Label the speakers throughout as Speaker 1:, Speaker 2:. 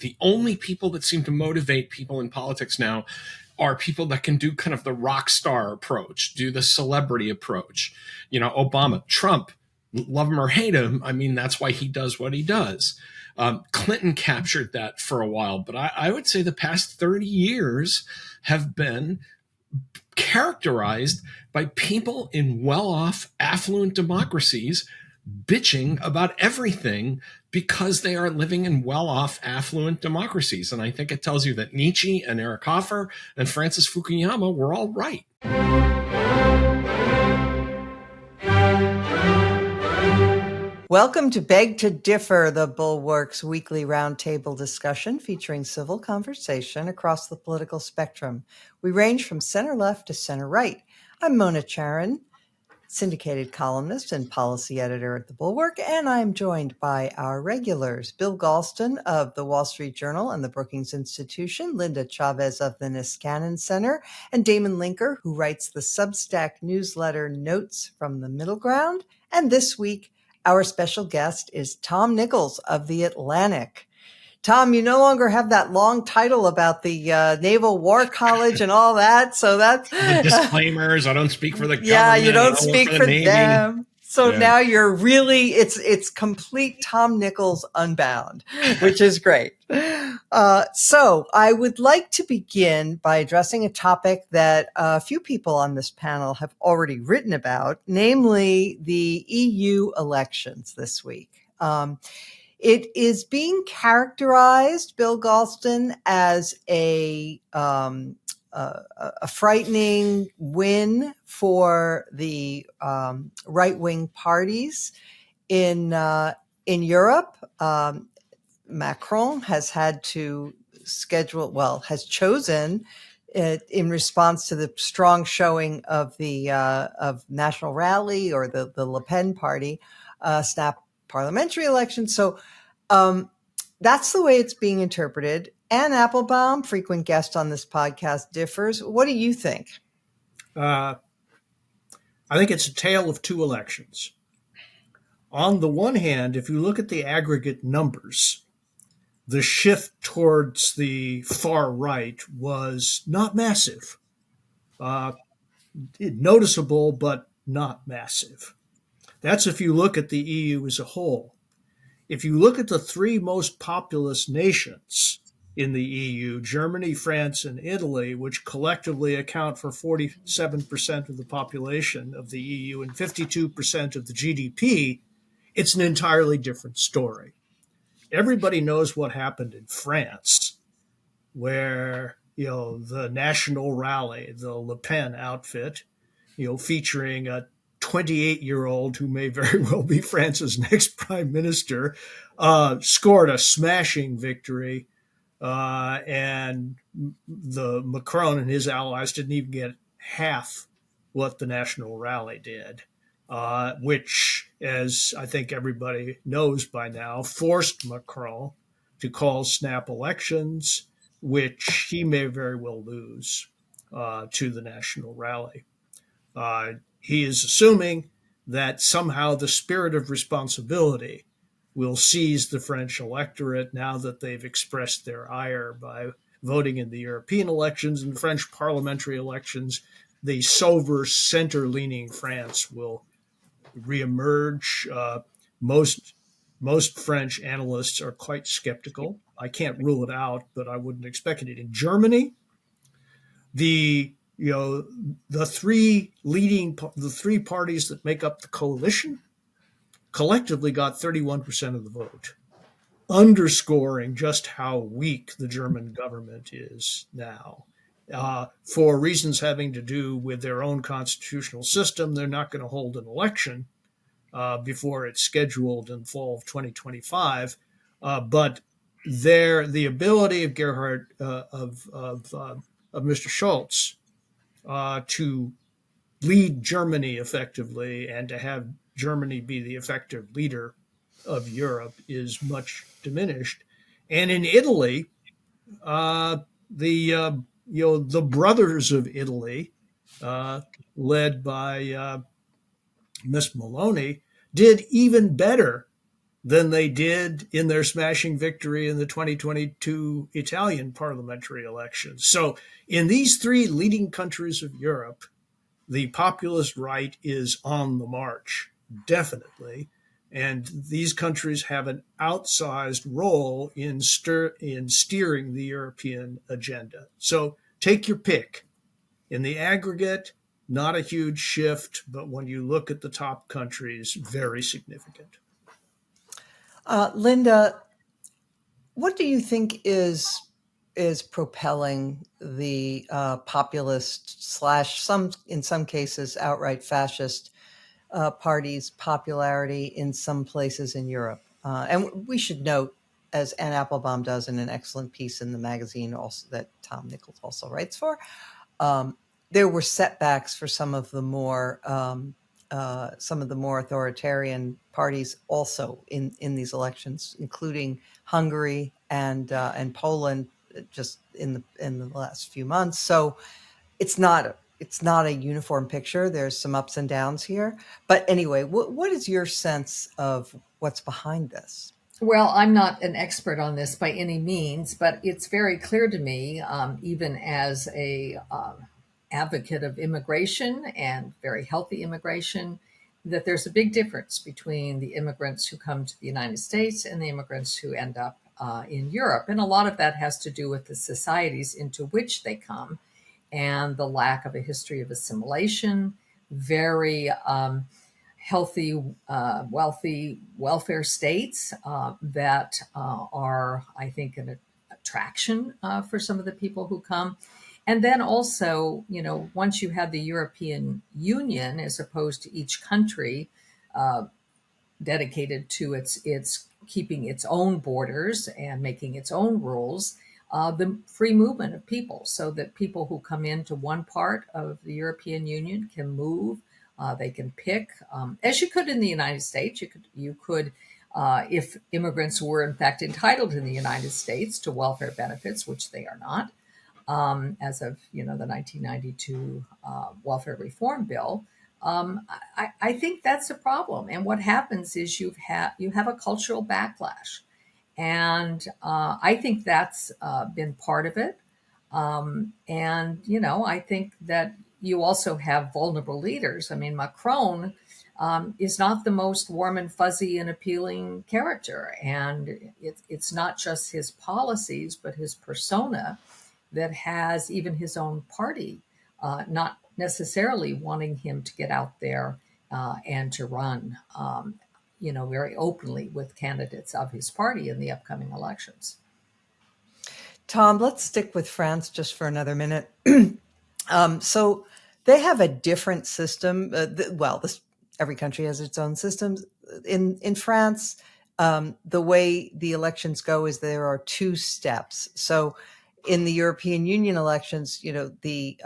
Speaker 1: The only people that seem to motivate people in politics now are people that can do kind of the rock star approach, do the celebrity approach. Obama, Trump, love him or hate him. I mean, that's why he does what he does. Clinton captured that for a while, but I would say the past 30 years have been characterized by people in well-off, affluent democracies bitching about everything because they are living in well-off, affluent democracies. And I think it tells you that Nietzsche and Eric Hoffer and Francis Fukuyama were all right.
Speaker 2: Welcome to Beg to Differ, the Bulwark's weekly roundtable discussion featuring civil conversation across the political spectrum. We range from center-left to center-right. I'm Mona Charan, syndicated columnist and policy editor at the Bulwark, and I'm joined by our regulars, Bill Galston of the Wall Street Journal and the Brookings Institution, Linda Chavez of the Niskanen Center, and Damon Linker, who writes the Substack newsletter Notes from the Middle Ground. And this week, our special guest is Tom Nichols of The Atlantic. Tom, you no longer have that long title about the Naval War College and all that. So that's
Speaker 1: the disclaimers. I don't speak for the government.
Speaker 2: Yeah, you don't speak for them. So now you're really, it's complete Tom Nichols unbound, which is great. So I would like to begin by addressing a topic that a few people on this panel have already written about, namely the EU elections this week. It is being characterized, Bill Galston, as a frightening win for the right-wing parties in Europe. Macron has had to has chosen in response to the strong showing of the of National Rally or the Le Pen party, snap parliamentary election. So that's the way it's being interpreted. Ann Applebaum, frequent guest on this podcast, differs. What do you think?
Speaker 3: I think it's a tale of two elections. On the one hand, if you look at the aggregate numbers, the shift towards the far right was not massive. Noticeable, but not massive. That's if you look at the EU as a whole. If you look at the three most populous nations in the EU, Germany, France, and Italy, which collectively account for 47% of the population of the EU and 52% of the GDP, it's an entirely different story. Everybody knows what happened in France, where, the National Rally, the Le Pen outfit, featuring a 28-year-old who may very well be France's next prime minister, scored a smashing victory. And the Macron and his allies didn't even get half what the National Rally did, which, as I think everybody knows by now, forced Macron to call snap elections, which he may very well lose to the National Rally. He is assuming that somehow the spirit of responsibility will seize the French electorate now that they've expressed their ire by voting in the European elections and French parliamentary elections. The sober, center-leaning France will reemerge. Most French analysts are quite skeptical. I can't rule it out, but I wouldn't expect it. In Germany, the three parties that make up the coalition collectively got 31% of the vote, underscoring just how weak the German government is now. For reasons having to do with their own constitutional system, they're not going to hold an election before it's scheduled in fall of 2025. But the ability of Gerhard of Mr. Schultz to lead Germany effectively and to have Germany be the effective leader of Europe is much diminished. And in Italy, the brothers of Italy, led by Miss Meloni, did even better than they did in their smashing victory in the 2022 Italian parliamentary elections. So in these three leading countries of Europe, the populist right is on the march, definitely. And these countries have an outsized role in steering the European agenda. So take your pick. In the aggregate, not a huge shift, but when you look at the top countries, very significant.
Speaker 2: Linda, what do you think is propelling the populist / in some cases outright fascist parties' popularity in some places in Europe? And we should note, as Ann Applebaum does in an excellent piece in the magazine, also that Tom Nichols also writes for, there were setbacks for some of the more authoritarian parties also in these elections, including Hungary and Poland, just in the last few months. So it's not a uniform picture. There's some ups and downs here. But anyway, what is your sense of what's behind this?
Speaker 4: Well, I'm not an expert on this by any means, but it's very clear to me, even as a advocate of immigration and very healthy immigration, that there's a big difference between the immigrants who come to the United States and the immigrants who end up in Europe. And a lot of that has to do with the societies into which they come and the lack of a history of assimilation, very healthy, wealthy welfare states that are, I think, an attraction for some of the people who come. And then also, once you have the European Union, as opposed to each country dedicated to its keeping its own borders and making its own rules, the free movement of people, so that people who come into one part of the European Union can move. They can pick, as you could in the United States. You could, if immigrants were in fact entitled in the United States to welfare benefits, which they are not, as of the 1992 welfare reform bill. I think that's a problem. And what happens is you have a cultural backlash, and I think that's been part of it. And I think that you also have vulnerable leaders. I mean, Macron is not the most warm and fuzzy and appealing character. And it's not just his policies, but his persona that has even his own party not necessarily wanting him to get out there and to run, very openly with candidates of his party in the upcoming elections.
Speaker 2: Tom, let's stick with France just for another minute. So they have a different system. Every country has its own systems. In France, the way the elections go is there are two steps. So in the European Union elections, the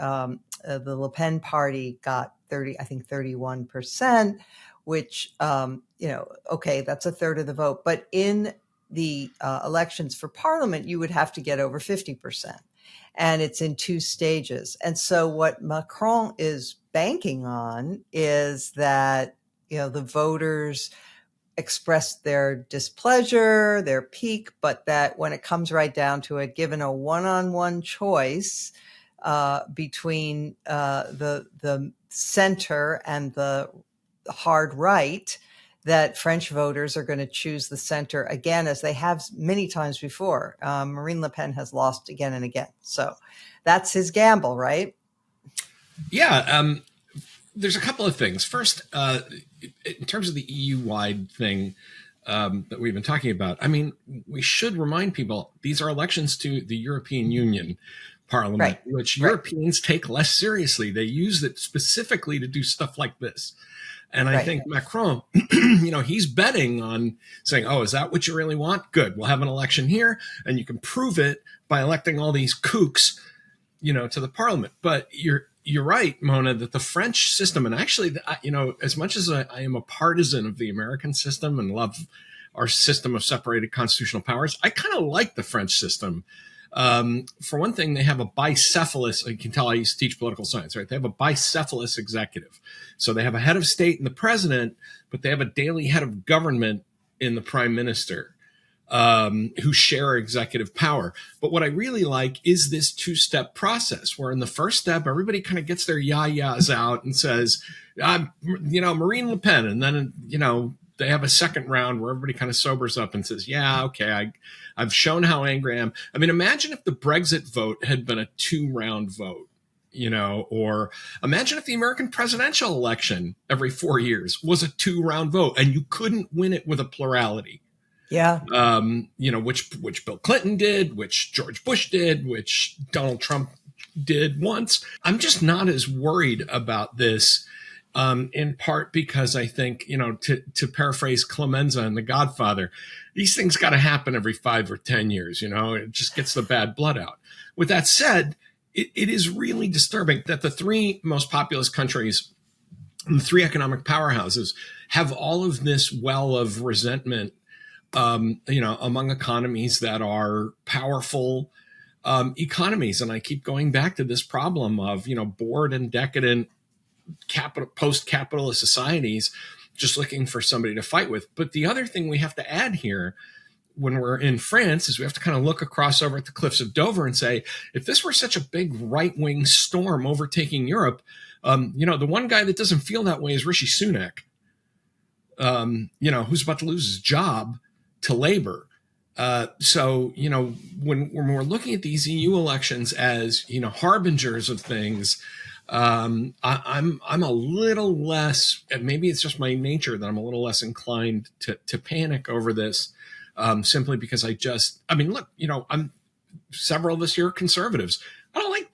Speaker 2: Le Pen party got 31%, which, okay, that's a third of the vote. But in the elections for parliament, you would have to get over 50%. And it's in two stages. And so what Macron is banking on is that, the voters express their displeasure, their pique, but that when it comes right down to it, given a one-on-one choice between the center and the hard right, that French voters are going to choose the center again, as they have many times before. Marine Le Pen has lost again and again. So that's his gamble, right?
Speaker 1: Yeah. There's a couple of things. First, in terms of the EU-wide thing that we've been talking about, I mean, we should remind people these are elections to the European Union Parliament, right, which Europeans take less seriously. They use it specifically to do stuff like this. And I think Macron, he's betting on saying, oh, is that what you really want? Good. We'll have an election here, and you can prove it by electing all these kooks, to the parliament. But you're right, Mona, that the French system, and actually, as much as I am a partisan of the American system and love our system of separated constitutional powers, I kind of like the French system. For one thing, they have a bicephalous, you can tell I used to teach political science, right? They have a bicephalous executive. So they have a head of state and the president, but they have a daily head of government in the prime minister, who share executive power. But what I really like is this two-step process where in the first step, everybody kind of gets their yah-yahs out and says, Marine Le Pen. And then, they have a second round where everybody kind of sobers up and says, yeah, okay, I've shown how angry I am. I mean, imagine if the Brexit vote had been a 2-round vote, or imagine if the American presidential election every 4 years was a 2-round vote and you couldn't win it with a plurality.
Speaker 2: Yeah.
Speaker 1: Which Bill Clinton did, which George Bush did, which Donald Trump did once. I'm just not as worried about this, in part because I think, to paraphrase Clemenza in The Godfather, these things got to happen every 5 or 10 years, it just gets the bad blood out. With that said, it is really disturbing that the 3 most populous countries, the 3 economic powerhouses, have all of this well of resentment, among economies that are powerful economies. And I keep going back to this problem of, bored and decadent post-capitalist societies just looking for somebody to fight with. But the other thing we have to add here when we're in France is we have to kind of look across over at the cliffs of Dover and say, if this were such a big right-wing storm overtaking Europe, the one guy that doesn't feel that way is Rishi Sunak, who's about to lose his job to Labour. So, when we're looking at these EU elections as, harbingers of things, I'm a little less, maybe it's just my nature that I'm a little less inclined to panic over this, simply because I'm several of us here are conservatives. I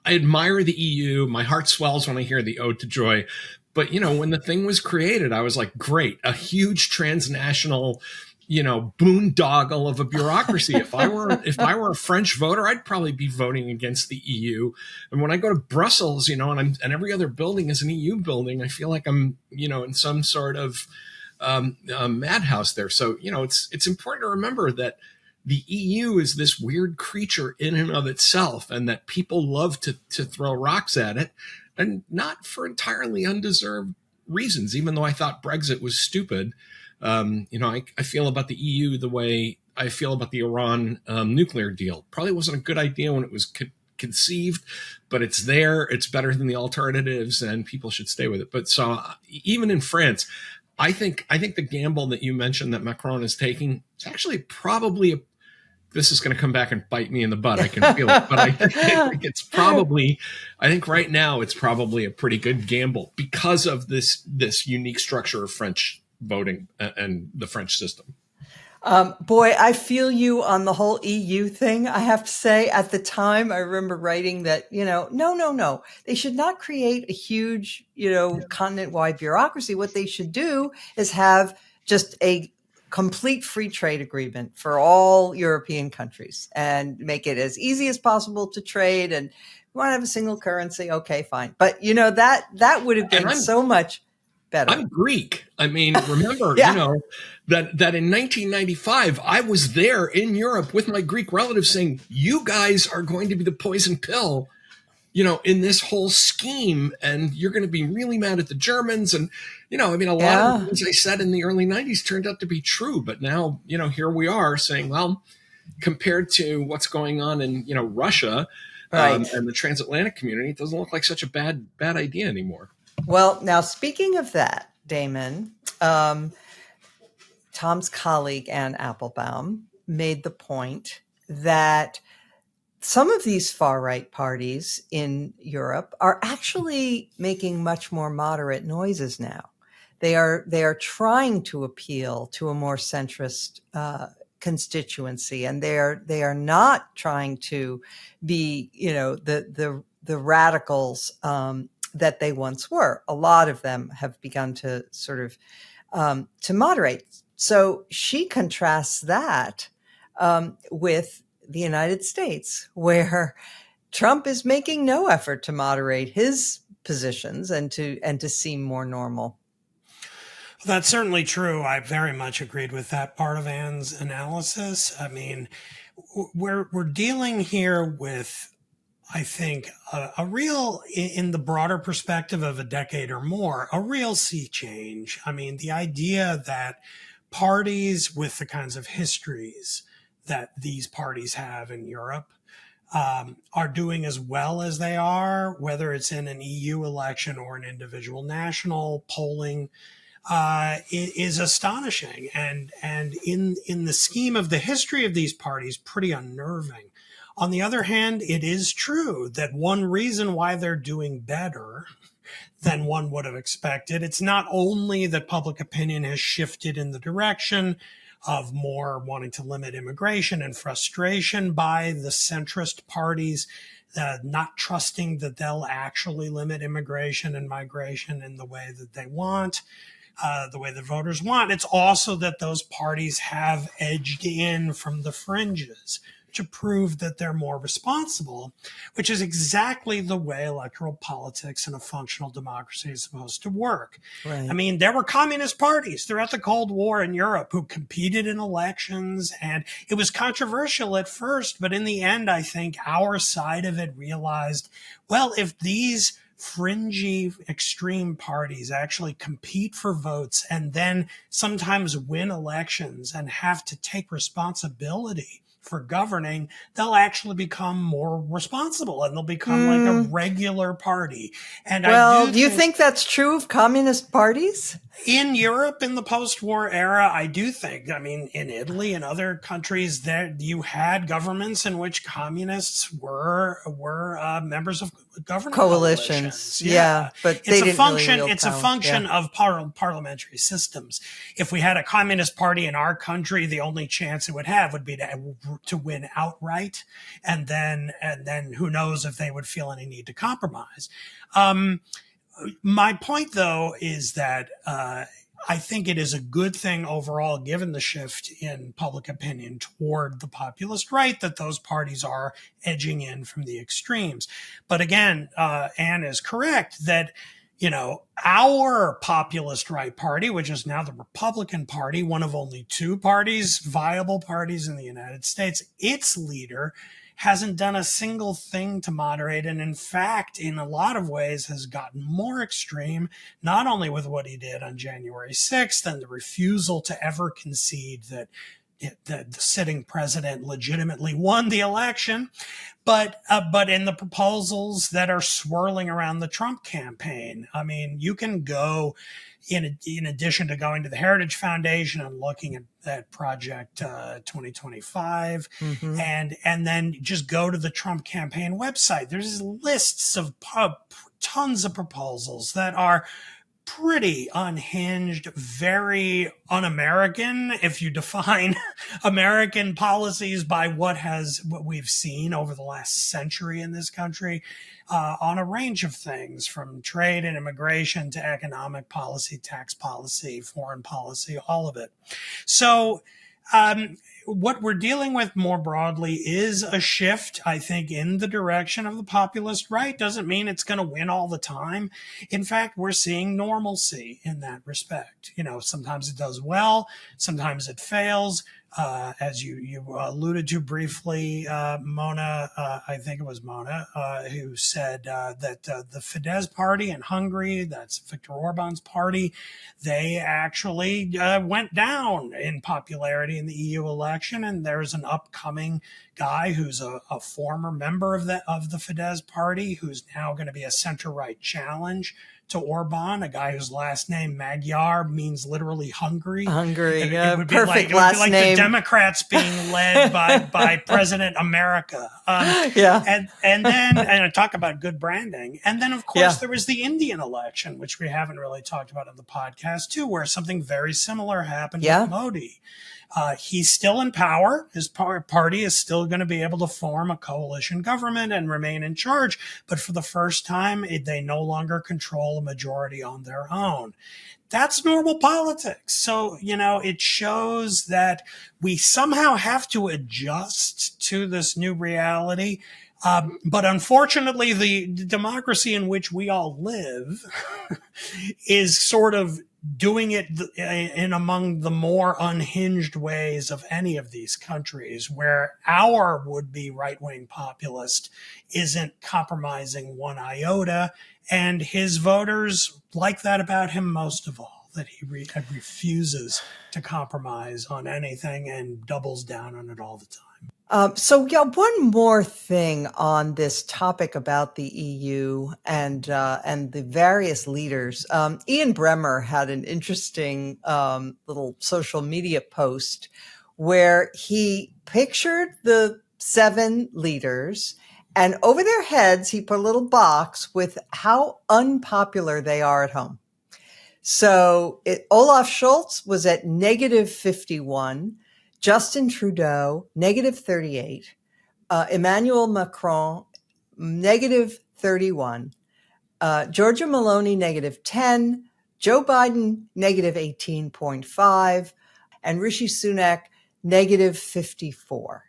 Speaker 1: admire the EU. My heart swells when I hear the ode to joy. But, when the thing was created, I was like, great, a huge transnational, boondoggle of a bureaucracy. If I were a French voter, I'd probably be voting against the EU. And when I go to Brussels, and every other building is an EU building, I feel like I'm, in some sort of madhouse there. So, it's important to remember that the EU is this weird creature in and of itself, and that people love to throw rocks at it, and not for entirely undeserved reasons. Even though I thought Brexit was stupid, I feel about the EU the way I feel about the Iran nuclear deal. Probably wasn't a good idea when it was conceived, but it's there. It's better than the alternatives, and people should stay with it. But so even in France, I think the gamble that you mentioned that Macron is taking is actually probably this is going to come back and bite me in the butt. I can feel it, but I think right now it's probably a pretty good gamble because of this unique structure of French voting and the French system.
Speaker 2: Boy, I feel you on the whole EU thing. I have to say, at the time, I remember writing that, no. They should not create a huge, continent-wide bureaucracy. What they should do is have just a complete free trade agreement for all European countries and make it as easy as possible to trade. And you want to have a single currency? Okay, fine. But, that would have been so much better.
Speaker 1: I'm Greek. I mean, remember,
Speaker 2: Yeah.
Speaker 1: that in 1995, I was there in Europe with my Greek relatives saying, you guys are going to be the poison pill, in this whole scheme. And you're going to be really mad at the Germans. And, a lot of the things I said in the early 90s turned out to be true. But now, here we are saying, well, compared to what's going on in, Russia and the transatlantic community, it doesn't look like such a bad idea anymore.
Speaker 2: Well, now speaking of that, Damon, Tom's colleague, Ann Applebaum, made the point that some of these far-right parties in Europe are actually making much more moderate noises now. They are trying to appeal to a more centrist constituency, and they are not trying to be, the radicals that they once were. A lot of them have begun to sort of to moderate. So she contrasts that with the United States, where Trump is making no effort to moderate his positions and to seem more normal.
Speaker 5: That's certainly true. I very much agreed with that part of Ann's analysis. I mean, we're dealing here with, I think, a real, in the broader perspective of a decade or more, a real sea change. I mean, the idea that parties with the kinds of histories that these parties have in Europe are doing as well as they are, whether it's in an EU election or an individual national polling, is astonishing, and in the scheme of the history of these parties, pretty unnerving. On the other hand, it is true that one reason why they're doing better than one would have expected, it's not only that public opinion has shifted in the direction of more wanting to limit immigration and frustration by the centrist parties, not trusting that they'll actually limit immigration and migration in the way that they want, the way the voters want. It's also that those parties have edged in from the fringes to prove that they're more responsible, which is exactly the way electoral politics in a functional democracy is supposed to work.
Speaker 2: Right.
Speaker 5: I mean, there were communist parties throughout the Cold War in Europe who competed in elections, and it was controversial at first, but in the end, I think our side of it realized, well, if these fringy extreme parties actually compete for votes and then sometimes win elections and have to take responsibility for governing, they'll actually become more responsible and they'll become like a regular party. And
Speaker 2: well, do you think that's true of communist parties?
Speaker 5: In Europe, in the post-war era, I do think, I mean, in Italy and other countries, there you had governments in which communists were members of government coalitions.
Speaker 2: Yeah, but they didn't really wield
Speaker 5: it's a
Speaker 2: power.
Speaker 5: function of parliamentary systems. If we had a communist party in our country, the only chance it would have would be to win outright, and then who knows if they would feel any need to compromise. My point, though, is that I think it is a good thing overall, given the shift in public opinion toward the populist right, that those parties are edging in from the extremes. But again, Anne is correct that, you know, our populist right party, which is now the Republican Party, one of only two viable parties in the United States, its leader hasn't done a single thing to moderate, and in fact, in a lot of ways has gotten more extreme, not only with what he did on January 6th and the refusal to ever concede that the sitting president legitimately won the election, but in the proposals that are swirling around the Trump campaign. I mean, you can go, in addition to going to the Heritage Foundation and looking at Project 2025, and then just go to the Trump campaign website. There's lists of tons of proposals that are pretty unhinged, very un-American, if you define American policies by what we've seen over the last century in this country, on a range of things, from trade and immigration to economic policy, tax policy, foreign policy, all of it. So what we're dealing with more broadly is a shift, I think, in the direction of the populist right. Doesn't mean it's going to win all the time. In fact, we're seeing normalcy in that respect. You know, sometimes it does well, sometimes it fails. As you alluded to briefly, Mona, I think it was Mona, who said that the Fidesz party in Hungary, that's Viktor Orban's party, they actually went down in popularity in the EU election. And there's an upcoming guy who's a former member of the Fidesz party, who's now going to be a center-right challenge to Orban, a guy whose last name Magyar means literally hungry.
Speaker 2: Yeah,
Speaker 5: perfect last name. Like the Democrats being led by President America. And then I talk about good branding. And then, of course, there was the Indian election, which we haven't really talked about on the podcast too, where something very similar happened with Modi. He's still in power. His party is still going to be able to form a coalition government and remain in charge. But for the first time, they no longer control a majority on their own. That's normal politics. So, you know, it shows that we somehow have to adjust to this new reality. But unfortunately, the democracy in which we all live is sort of doing it in among the more unhinged ways of any of these countries, where our would-be right-wing populist isn't compromising one iota, and his voters like that about him most of all. that he refuses to compromise on anything and doubles down on it all the time.
Speaker 2: One more thing on this topic about the EU and the various leaders. Ian Bremmer had an interesting little social media post where he pictured the 7 leaders, and over their heads he put a little box with how unpopular they are at home. So Olaf Scholz was at -51. Justin Trudeau, -38. Emmanuel Macron, -31. Giorgia Meloni, -10. Joe Biden, -18.5. And Rishi Sunak, -54.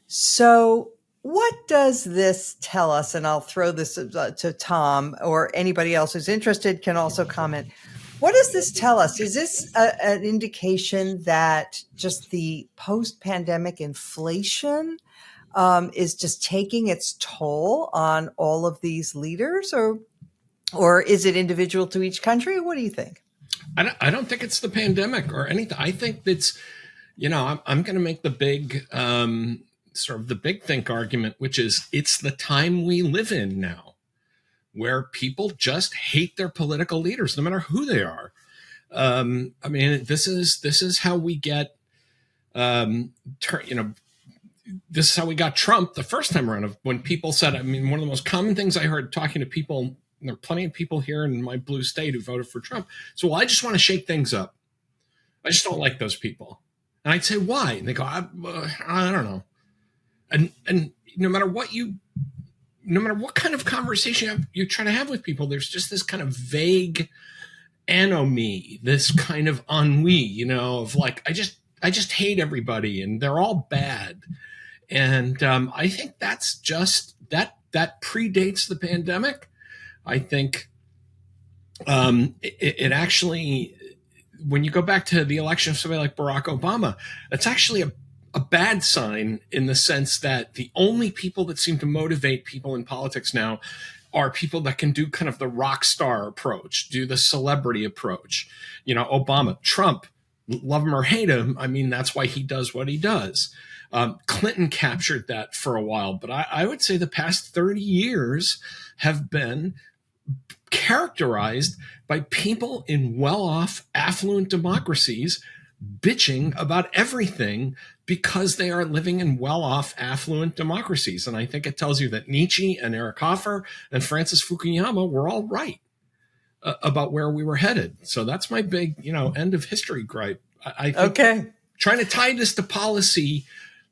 Speaker 2: So what does this tell us? And I'll throw this to Tom, or anybody else who's interested can also comment. What does this tell us? Is this an indication that just the post-pandemic inflation is just taking its toll on all of these leaders, or is it individual to each country? What do you think?
Speaker 1: I don't think it's the pandemic or anything. I think it's, I'm going to make the big sort of the big think argument, which is it's the time we live in now, where people just hate their political leaders, no matter who they are. This is how we get, this is how we got Trump the first time around. Of when people said, one of the most common things I heard talking to people, there are plenty of people here in my blue state who voted for Trump. So, well, I just want to shake things up. I just don't like those people. And I'd say, why? And they go, I don't know. And no matter what kind of conversation you try to have with people, there's just this kind of vague anomie, this kind of ennui, of like, I just hate everybody and they're all bad. And I think that's just that predates the pandemic. I think it actually, when you go back to the election of somebody like Barack Obama, it's actually a bad sign in the sense that the only people that seem to motivate people in politics now are people that can do kind of the rock star approach, do the celebrity approach. Obama, Trump, love him or hate him. That's why he does what he does. Clinton captured that for a while, but I would say the past 30 years have been characterized by people in well-off, affluent democracies bitching about everything because they are living in well-off, affluent democracies. And I think it tells you that Nietzsche and Eric Hoffer and Francis Fukuyama were all right about where we were headed. So that's my big, end of history gripe. I think
Speaker 2: Okay.
Speaker 1: Trying to tie this to policy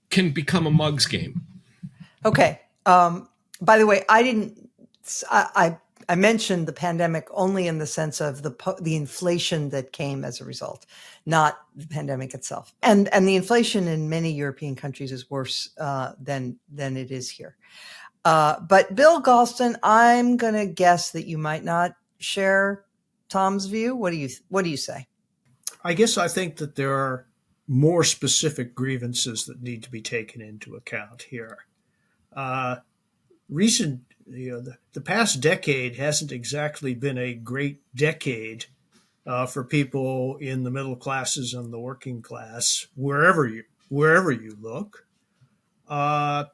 Speaker 1: can become a mug's game.
Speaker 2: Okay. By the way, I mentioned the pandemic only in the sense of the inflation that came as a result, not the pandemic itself. And the inflation in many European countries is worse than it is here. But Bill Galston, I'm going to guess that you might not share Tom's view. What do you say?
Speaker 3: I guess I think that there are more specific grievances that need to be taken into account here. The past decade hasn't exactly been a great decade for people in the middle classes and the working class, wherever you look. And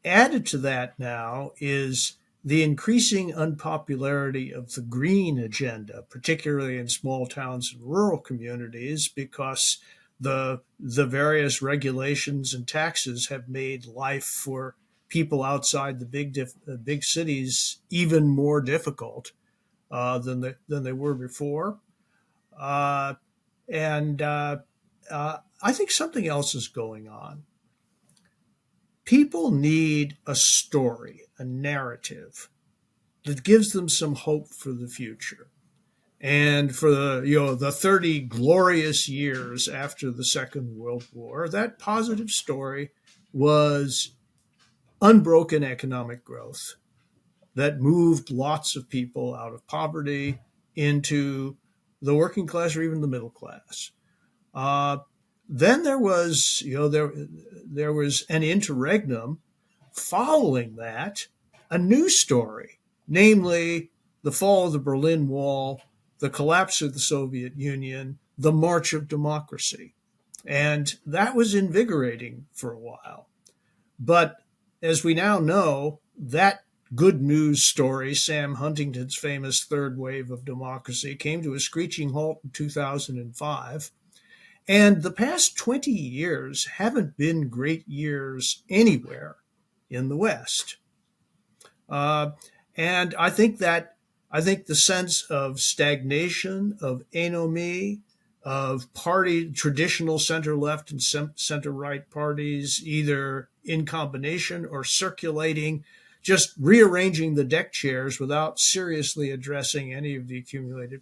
Speaker 3: added to that now is the increasing unpopularity of the green agenda, particularly in small towns and rural communities, because the various regulations and taxes have made life for people outside the big cities even more difficult than they were before. I think something else is going on. People need a story, a narrative that gives them some hope for the future. And for the 30 glorious years after the Second World War, that positive story was unbroken economic growth that moved lots of people out of poverty into the working class or even the middle class. Then there was, there was an interregnum following that, a new story, namely the fall of the Berlin Wall, the collapse of the Soviet Union, the march of democracy. And that was invigorating for a while. But as we now know, that good news story, Sam Huntington's famous third wave of democracy, came to a screeching halt in 2005. And the past 20 years haven't been great years anywhere in the West. And I think the sense of stagnation, of anomie, of traditional center-left and center-right parties, either in combination or circulating, just rearranging the deck chairs without seriously addressing any of the accumulated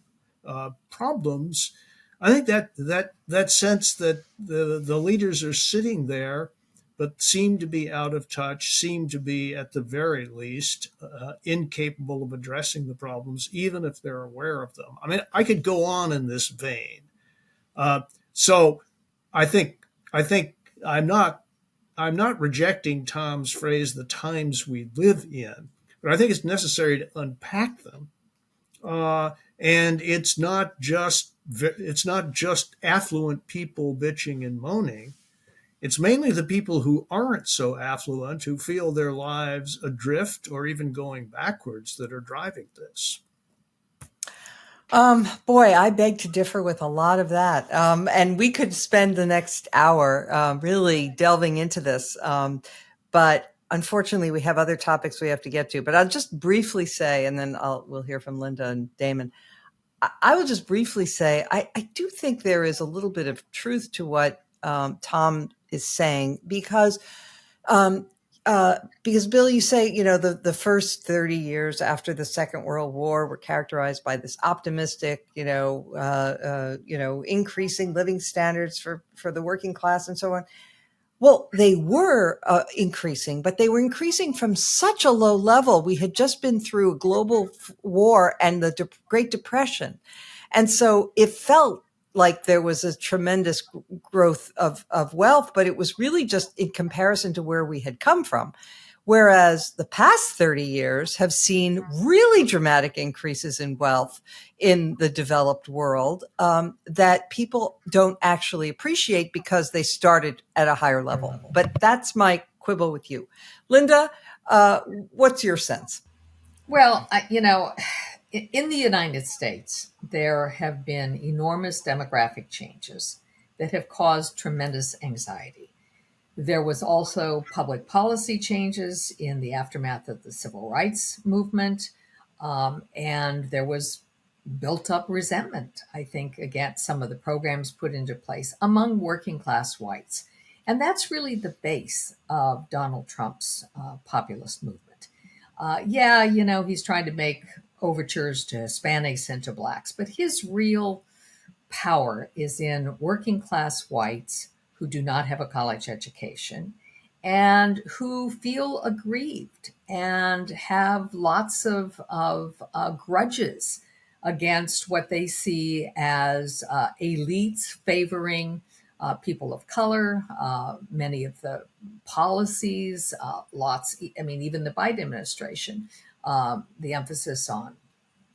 Speaker 3: problems. I think that sense that the leaders are sitting there, but seem to be out of touch, seem to be, at the very least, incapable of addressing the problems, even if they're aware of them. I mean, I could go on in this vein. So I think I'm not rejecting Tom's phrase, the times we live in, but I think it's necessary to unpack them. And it's not just affluent people bitching and moaning. It's mainly the people who aren't so affluent, who feel their lives adrift or even going backwards, that are driving this.
Speaker 2: Boy, I beg to differ with a lot of that. And we could spend the next hour really delving into this. But unfortunately, we have other topics we have to get to. But I'll just briefly say, and then we'll hear from Linda and Damon. I will just briefly say, I do think there is a little bit of truth to what Tom is saying, because Bill, you say, the first 30 years after the Second World War were characterized by this optimistic, increasing living standards for the working class and so on. Well, they were increasing, but they were increasing from such a low level. We had just been through a global war and the Great Depression. And so it felt like there was a tremendous growth of wealth, but it was really just in comparison to where we had come from. Whereas the past 30 years have seen really dramatic increases in wealth in the developed world that people don't actually appreciate because they started at a higher level. But that's my quibble with you. Linda, what's your sense?
Speaker 4: Well, in the United States, there have been enormous demographic changes that have caused tremendous anxiety. There was also public policy changes in the aftermath of the civil rights movement, and there was built up resentment, I think, against some of the programs put into place among working class whites. And that's really the base of Donald Trump's populist movement. He's trying to make overtures to Hispanics and to blacks, but his real power is in working class whites who do not have a college education and who feel aggrieved and have lots of grudges against what they see as elites favoring people of color. Many of the policies, even the Biden administration, the emphasis on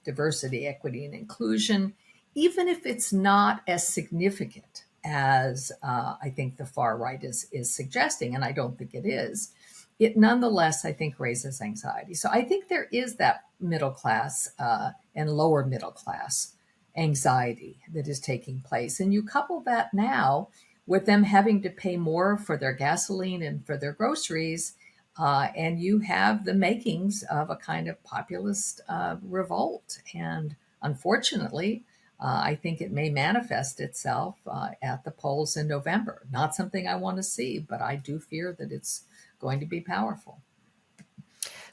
Speaker 4: diversity, equity, and inclusion, even if it's not as significant as I think the far right is suggesting, and I don't think it is, it nonetheless, I think, raises anxiety. So I think there is that middle class and lower middle class anxiety that is taking place. And you couple that now with them having to pay more for their gasoline and for their groceries, and you have the makings of a kind of populist revolt. And unfortunately, I think it may manifest itself at the polls in November. Not something I want to see, but I do fear that it's going to be powerful.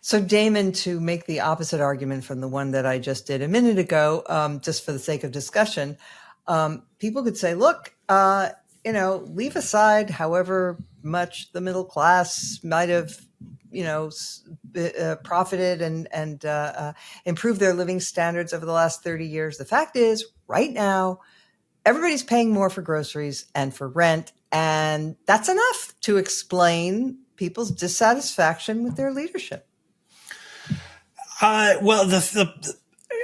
Speaker 2: So, Damon, to make the opposite argument from the one that I just did a minute ago, just for the sake of discussion, people could say, look, leave aside however much the middle class might have, profited and improved their living standards over the last 30 years. The fact is, right now, everybody's paying more for groceries and for rent, and that's enough to explain people's dissatisfaction with their leadership.
Speaker 5: Well, the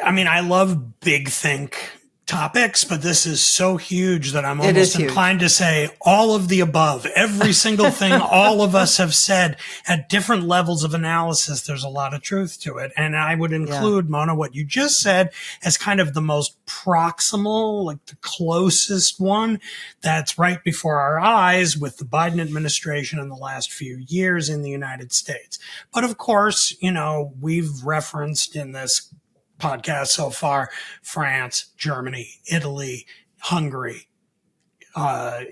Speaker 5: I mean, I love big think topics, but this is so huge that I'm
Speaker 2: It is
Speaker 5: almost
Speaker 2: huge.
Speaker 5: inclined to say all of the above. Every single thing all of us have said at different levels of analysis, there's a lot of truth to it. And I would include, Mona, what you just said as kind of the most proximal, like the closest one that's right before our eyes with the Biden administration in the last few years in the United States. But of course, you know, we've referenced in this podcast so far France, Germany, Italy, Hungary,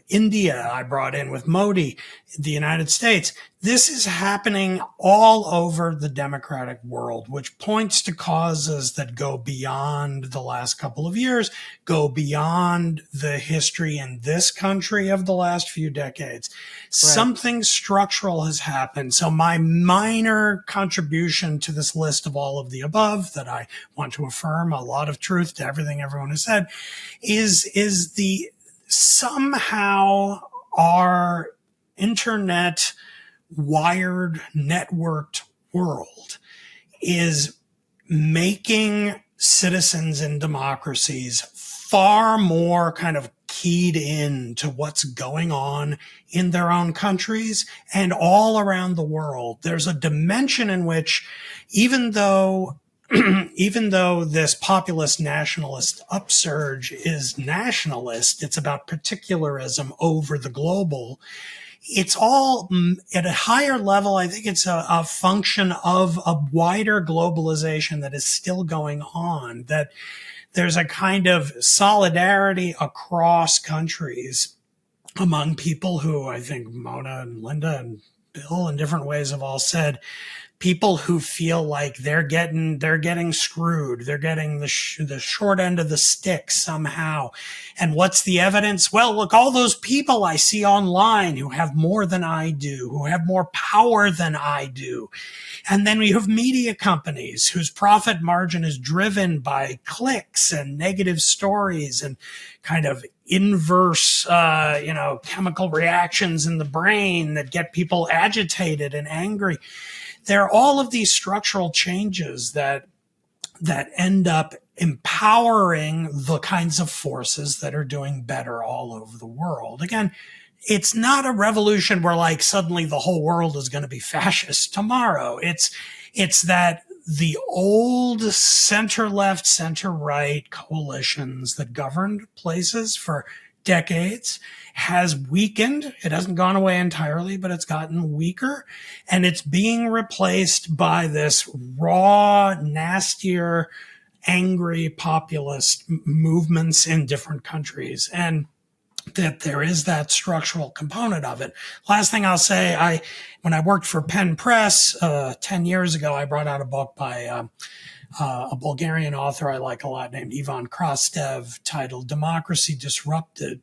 Speaker 5: India, I brought in with Modi, the United States. This is happening all over the democratic world, which points to causes that go beyond the last couple of years, go beyond the history in this country of the last few decades. Right. Something structural has happened. So my minor contribution to this list of all of the above that I want to affirm a lot of truth to everything everyone has said is the somehow our internet wired networked world is making citizens in democracies far more kind of keyed in to what's going on in their own countries and all around the world. There's a dimension in which even though this populist nationalist upsurge is nationalist, it's about particularism over the global. It's all at a higher level. I think it's a function of a wider globalization that is still going on, that there's a kind of solidarity across countries among people who I think Mona and Linda and Bill in different ways have all said, people who feel like they're getting screwed. They're getting the short end of the stick somehow. And what's the evidence? Well, look, all those people I see online who have more than I do, who have more power than I do. And then we have media companies whose profit margin is driven by clicks and negative stories and kind of inverse, chemical reactions in the brain that get people agitated and angry. There are all of these structural changes that end up empowering the kinds of forces that are doing better all over the world. Again, it's not a revolution where like suddenly the whole world is going to be fascist tomorrow. It's that the old center-left, center-right coalitions that governed places for decades has weakened. It hasn't gone away entirely, but it's gotten weaker. And it's being replaced by this raw, nastier, angry populist movements in different countries. And that there is that structural component of it. Last thing I'll say, when I worked for Penn Press 10 years ago, I brought out a book by a Bulgarian author I like a lot named Ivan Krastev titled Democracy Disrupted.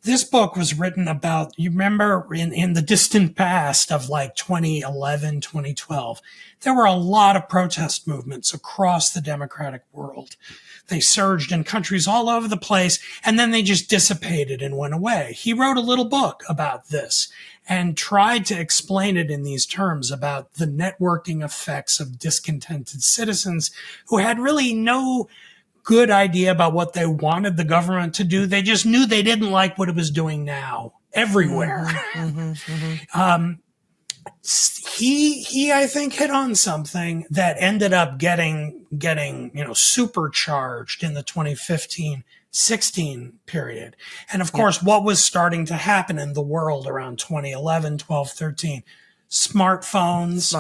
Speaker 5: This book was written about, you remember in the distant past of like 2011, 2012, there were a lot of protest movements across the democratic world. They surged in countries all over the place, and then they just dissipated and went away. He wrote a little book about this and tried to explain it in these terms about the networking effects of discontented citizens who had really no good idea about what they wanted the government to do. They just knew they didn't like what it was doing now everywhere. He, I think, hit on something that ended up getting, supercharged in the 2015-16 period. And of course, what was starting to happen in the world around 2011, 12, 13, smartphones,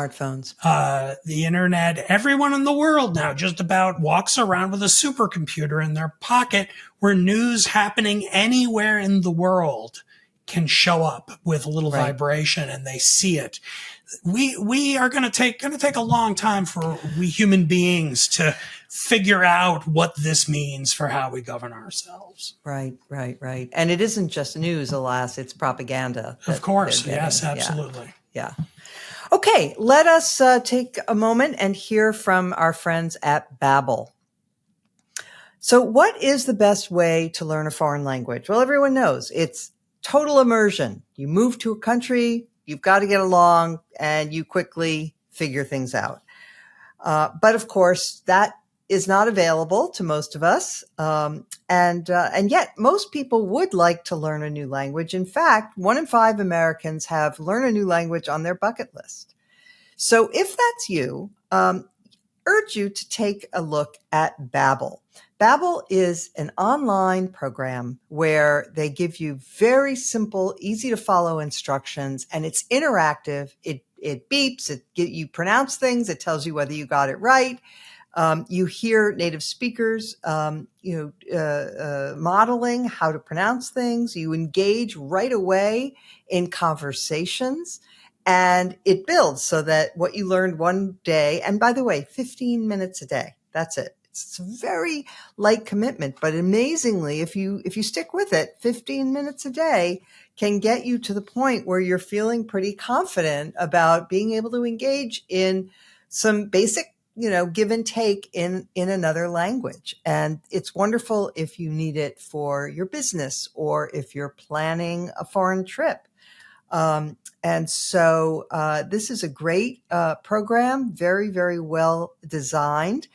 Speaker 5: the internet. Everyone in the world now just about walks around with a supercomputer in their pocket where news happening anywhere in the world can show up with a little vibration and they see it. We are going to take a long time for we human beings to figure out what this means for how we govern ourselves.
Speaker 2: Right. And it isn't just news, alas, it's propaganda.
Speaker 5: Of course. Yes, absolutely.
Speaker 2: Yeah. Okay, let us take a moment and hear from our friends at Babbel. So what is the best way to learn a foreign language? Well, everyone knows it's total immersion. You move to a country, you've got to get along, and you quickly figure things out. But of course, that is not available to most of us. And yet most people would like to learn a new language. In fact, 1 in 5 Americans have learn a new language on their bucket list. So if that's you, urge you to take a look at Babbel. Babbel is an online program where they give you very simple, easy to follow instructions, and it's interactive. It beeps, you pronounce things, it tells you whether you got it right. You hear native speakers, modeling how to pronounce things. You engage right away in conversations, and it builds so that what you learned one day, and by the way, 15 minutes a day, that's it. It's a very light commitment, but amazingly, if you stick with it, 15 minutes a day can get you to the point where you're feeling pretty confident about being able to engage in some basic, give and take in another language. And it's wonderful if you need it for your business or if you're planning a foreign trip. And so this is a great program, very, very well designed.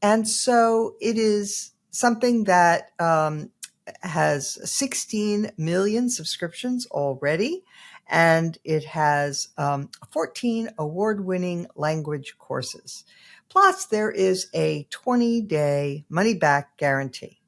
Speaker 2: And so it is something that has 16 million subscriptions already, and it has 14 award-winning language courses. Plus, there is a 20-day money-back guarantee.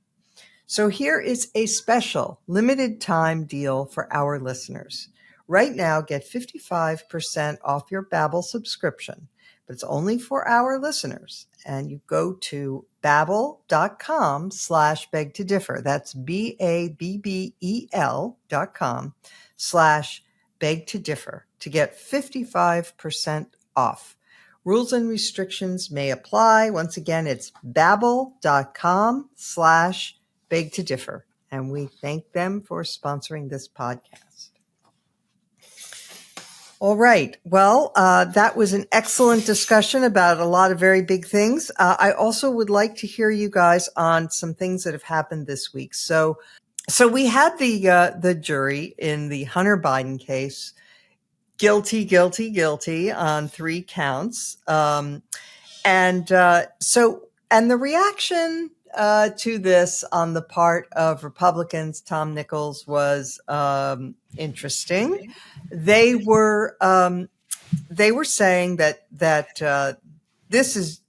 Speaker 2: So here is a special limited time deal for our listeners. Right now, get 55% off your Babbel subscription, but it's only for our listeners. And you go to babbel.com/beg-to-differ. That's BABBEL.com/beg-to-differ to get 55% off. Rules and restrictions may apply. Once again, it's babbel.com/beg-to-differ. And we thank them for sponsoring this podcast. All right. Well, that was an excellent discussion about a lot of very big things. I also would like to hear you guys on some things that have happened this week. So we had the jury in the Hunter Biden case, guilty on 3 counts. And the reaction to this on the part of Republicans, Tom Nichols, was interesting. They were saying that this is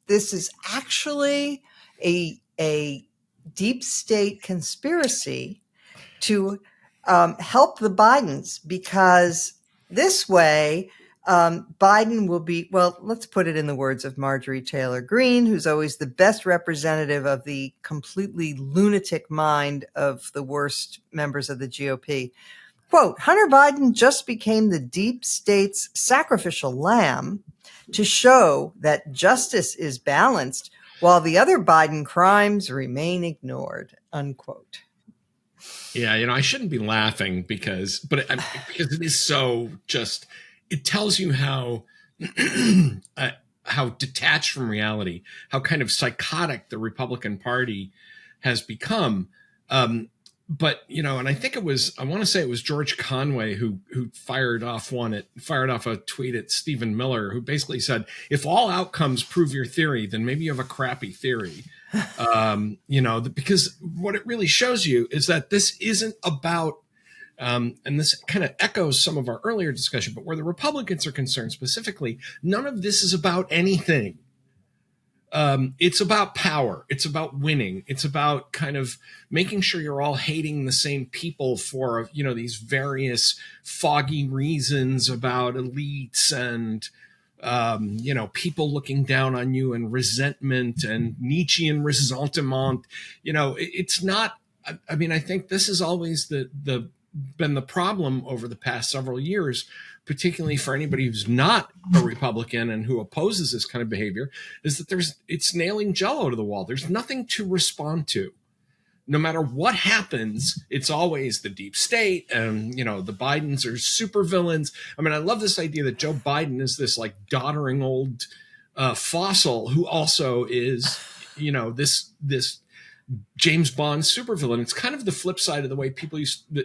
Speaker 2: actually a deep state conspiracy to help the Bidens, because this way Biden will be, well, let's put it in the words of Marjorie Taylor Greene, who's always the best representative of the completely lunatic mind of the worst members of the GOP. Quote, Hunter Biden just became the deep state's sacrificial lamb to show that justice is balanced while the other Biden crimes remain ignored, unquote.
Speaker 1: Yeah, I shouldn't be laughing because it is so just, it tells you how detached from reality, how kind of psychotic the Republican Party has become. But, and I think I want to say it was George Conway who fired off a tweet at Stephen Miller, who basically said, if all outcomes prove your theory, then maybe you have a crappy theory. Because what it really shows you is that this isn't about, and this kind of echoes some of our earlier discussion, but where the Republicans are concerned specifically, none of this is about anything. It's about power. It's about winning. It's about kind of making sure you're all hating the same people for, these various foggy reasons about elites and, people looking down on you and resentment and Nietzschean ressentiment. It's not, I think this is always been the problem over the past several years, particularly for anybody who's not a Republican and who opposes this kind of behavior, is that it's nailing Jell-O to the wall. There's nothing to respond to. No matter what happens, it's always the deep state and, the Bidens are super villains. I love this idea that Joe Biden is this like doddering old fossil who also is, this James Bond supervillain. It's kind of the flip side of the way people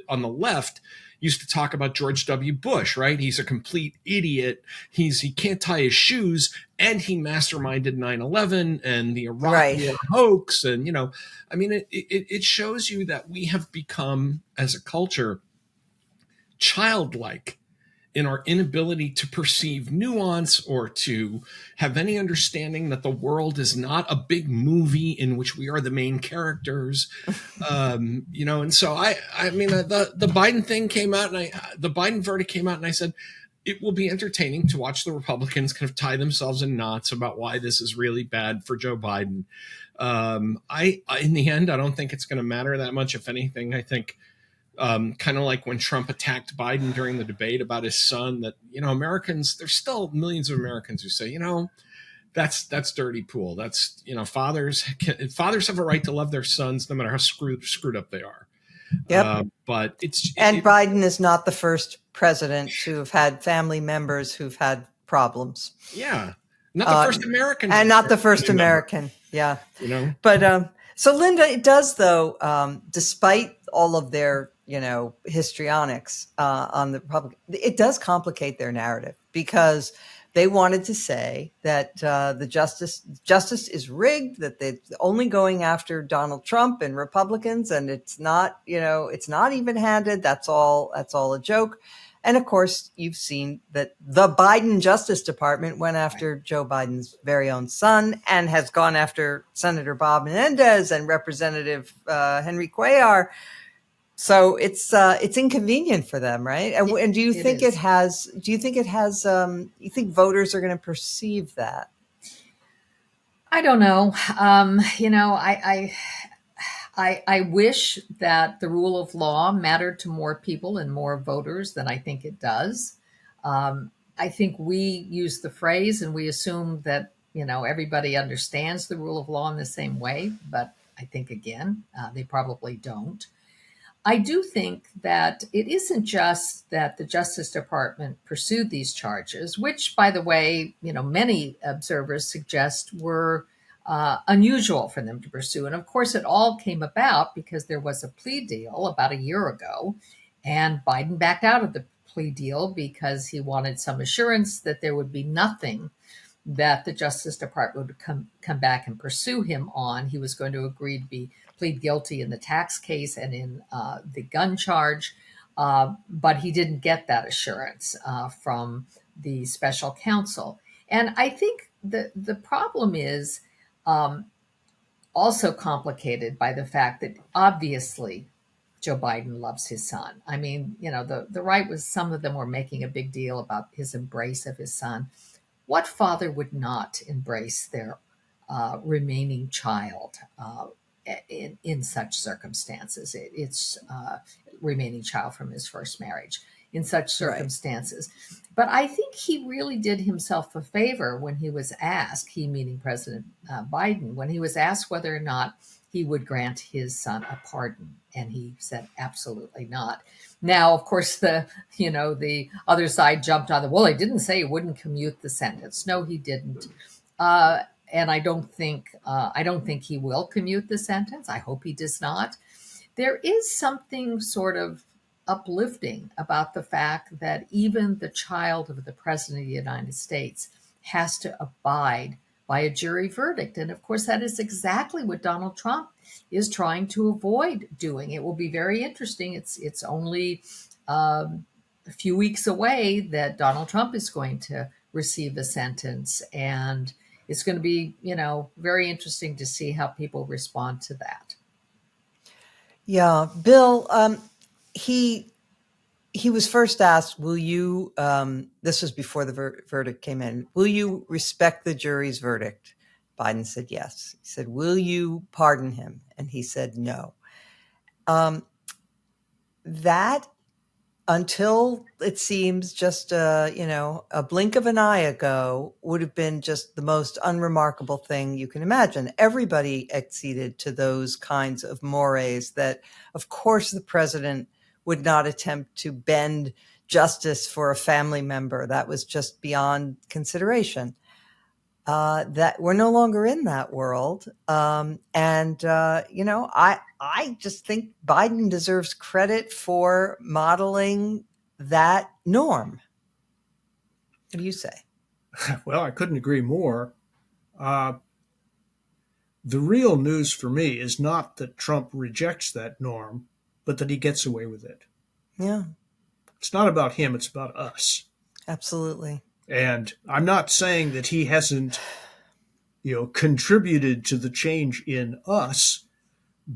Speaker 1: on the left used to talk about George W. Bush, right? He's a complete idiot. He can't tie his shoes, and he masterminded 9/11 and the Iraq
Speaker 2: Right.
Speaker 1: War hoax. And, I mean, it shows you that we have become, as a culture, childlike in our inability to perceive nuance or to have any understanding that the world is not a big movie in which we are the main characters. And so I mean, the Biden thing came out, and the Biden verdict came out, and I said, it will be entertaining to watch the Republicans kind of tie themselves in knots about why this is really bad for Joe Biden. In the end, I don't think it's going to matter that much. If anything, I think, kind of like when Trump attacked Biden during the debate about his son, that, Americans, there's still millions of Americans who say, that's dirty pool. That's, fathers have a right to love their sons no matter how screwed up they are.
Speaker 2: Yep.
Speaker 1: But
Speaker 2: Biden is not the first president to have had family members who've had problems.
Speaker 1: Yeah. Not the first American.
Speaker 2: And not the first American. Yeah. But, so Linda, it does though, despite all of their, histrionics on the Republican, it does complicate their narrative, because they wanted to say that the justice is rigged, that they're only going after Donald Trump and Republicans, and it's not, it's not even-handed. That's all a joke. And of course, you've seen that the Biden Justice Department went after Joe Biden's very own son, and has gone after Senator Bob Menendez and Representative Henry Cuellar. So it's inconvenient for them, right? And do you think it has? Do you think it has? You think voters are going to perceive that?
Speaker 4: I don't know. I wish that the rule of law mattered to more people and more voters than I think it does. I think we use the phrase and we assume that, everybody understands the rule of law in the same way, but I think, again, they probably don't. I do think that it isn't just that the Justice Department pursued these charges, which, by the way, many observers suggest were unusual for them to pursue. And of course, it all came about because there was a plea deal about a year ago, and Biden backed out of the plea deal because he wanted some assurance that there would be nothing that the Justice Department would come back and pursue him on. He was going to agree to plead guilty in the tax case and in the gun charge, but he didn't get that assurance from the special counsel. And I think the problem is also complicated by the fact that obviously Joe Biden loves his son. I mean, the right was, some of them were making a big deal about his embrace of his son. What father would not embrace their remaining child in such circumstances? It's remaining child from his first marriage in such circumstances. Right. But I think he really did himself a favor when he was asked, he meaning President Biden, when he was asked whether or not he would grant his son a pardon. And he said, absolutely not. Now, of course, the other side jumped on he didn't say he wouldn't commute the sentence. No, he didn't. And I don't think he will commute the sentence. I hope he does not. There is something sort of uplifting about the fact that even the child of the President of the United States has to abide by a jury verdict. And of course, that is exactly what Donald Trump is trying to avoid doing. It will be very interesting. It's only a few weeks away that Donald Trump is going to receive a sentence. And it's going to be, very interesting to see how people respond to that.
Speaker 2: Yeah, Bill, he was first asked, will you, this was before the verdict came in, will you respect the jury's verdict? Biden said yes. He said, will you pardon him? And he said no. That, until it seems just a blink of an eye ago, would have been just the most unremarkable thing you can imagine. Everybody acceded to those kinds of mores that, of course, the president would not attempt to bend justice for a family member. That was just beyond consideration. that we're no longer in that world. I just think Biden deserves credit for modeling that norm. What do you say?
Speaker 3: Well, I couldn't agree more. The real news for me is not that Trump rejects that norm, but that he gets away with it.
Speaker 2: Yeah,
Speaker 3: It's not about him, it's about us.
Speaker 2: absolutely.
Speaker 3: And I'm not saying that he hasn't, contributed to the change in us,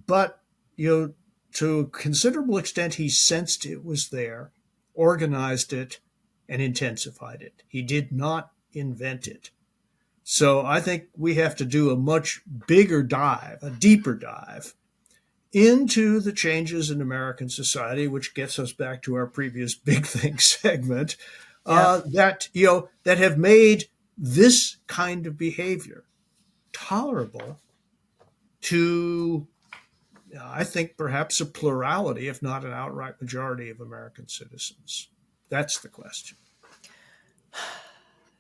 Speaker 3: but, to a considerable extent, he sensed it was there, organized it, and intensified it. He did not invent it. So I think we have to do a much bigger dive, a deeper dive into the changes in American society, which gets us back to our previous big thing segment, that have made this kind of behavior tolerable to, I think, perhaps a plurality, if not an outright majority of American citizens. That's the question.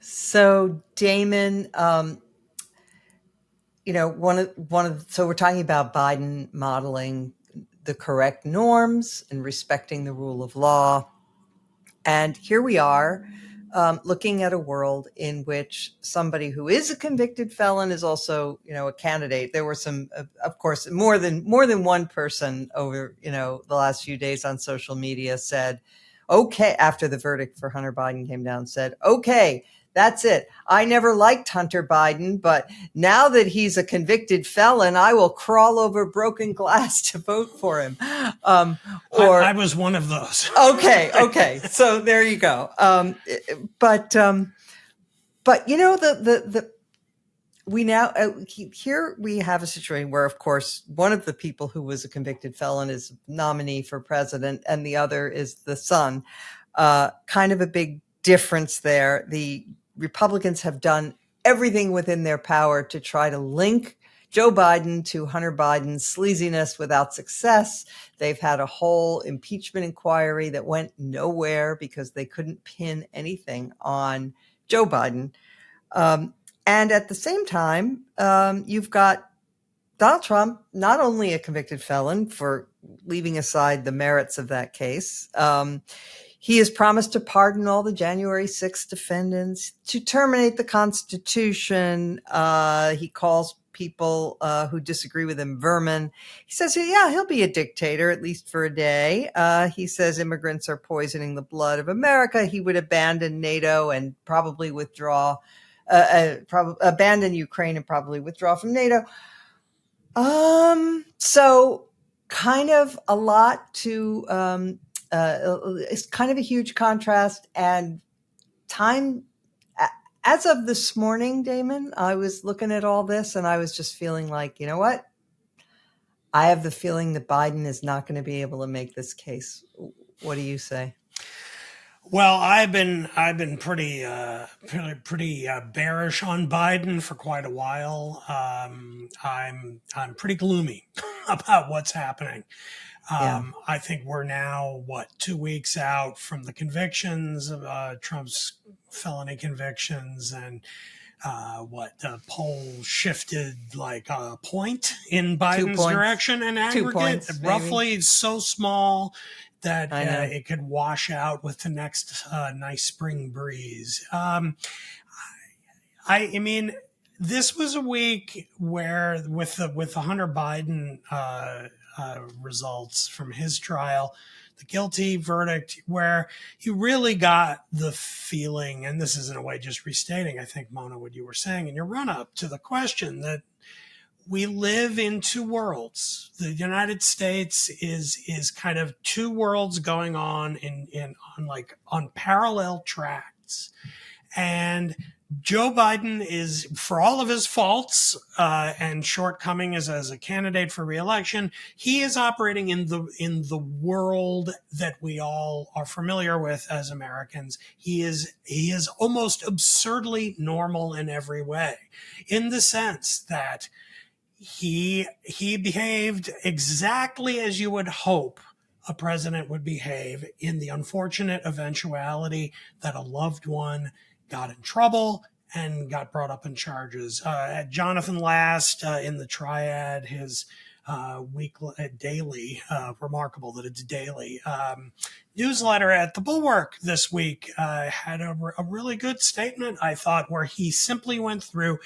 Speaker 2: So, Damon, so we're talking about Biden modeling the correct norms and respecting the rule of law. And here we are, looking at a world in which somebody who is a convicted felon is also, a candidate. There were some, of course, more than one person over, the last few days on social media said, okay, after the verdict for Hunter Biden came down, said, okay, that's it. I never liked Hunter Biden, but now that he's a convicted felon, I will crawl over broken glass to vote for him.
Speaker 5: I was one of those.
Speaker 2: Okay. So there you go. But we now here we have a situation where, of course, one of the people who was a convicted felon is nominee for president, and the other is the son. Kind of a big difference there. The Republicans have done everything within their power to try to link Joe Biden to Hunter Biden's sleaziness without success. They've had a whole impeachment inquiry that went nowhere because they couldn't pin anything on Joe Biden. And at the same time, you've got Donald Trump, not only a convicted felon for leaving aside the merits of that case, he has promised to pardon all the January 6th defendants, to terminate the Constitution. He calls people who disagree with him vermin. He says, he'll be a dictator, at least for a day. He says immigrants are poisoning the blood of America. He would abandon NATO and probably withdraw, abandon Ukraine and probably withdraw from NATO. So kind of a lot to... it's kind of a huge contrast. And time, as of this morning, Damon, I was looking at all this and I was just feeling like, you know what? I have the feeling that Biden is not going to be able to make this case. What do you say?
Speaker 5: Well, I've been pretty bearish on Biden for quite a while. I'm pretty gloomy about what's happening. I think we're now, 2 weeks out from the convictions of Trump's felony convictions, and the poll shifted like a point in Biden's direction in aggregate, roughly so small that it could wash out with the next nice spring breeze. I mean, this was a week where with the Hunter Biden results from his trial, the guilty verdict, where you really got the feeling, and this is in a way just restating, I think, Mona, what you were saying in your run-up to the question, that we live in two worlds. The United States is kind of two worlds going on on parallel tracks. And Joe Biden is, for all of his faults and shortcomings as a candidate for re-election, he is operating in the world that we all are familiar with as Americans. He is almost absurdly normal in every way, in the sense that he behaved exactly as you would hope a president would behave in the unfortunate eventuality that a loved one got in trouble and got brought up in charges. Jonathan Last in the Triad, his daily, remarkable that it's daily, newsletter at the Bulwark this week had a really good statement, I thought, where he simply went through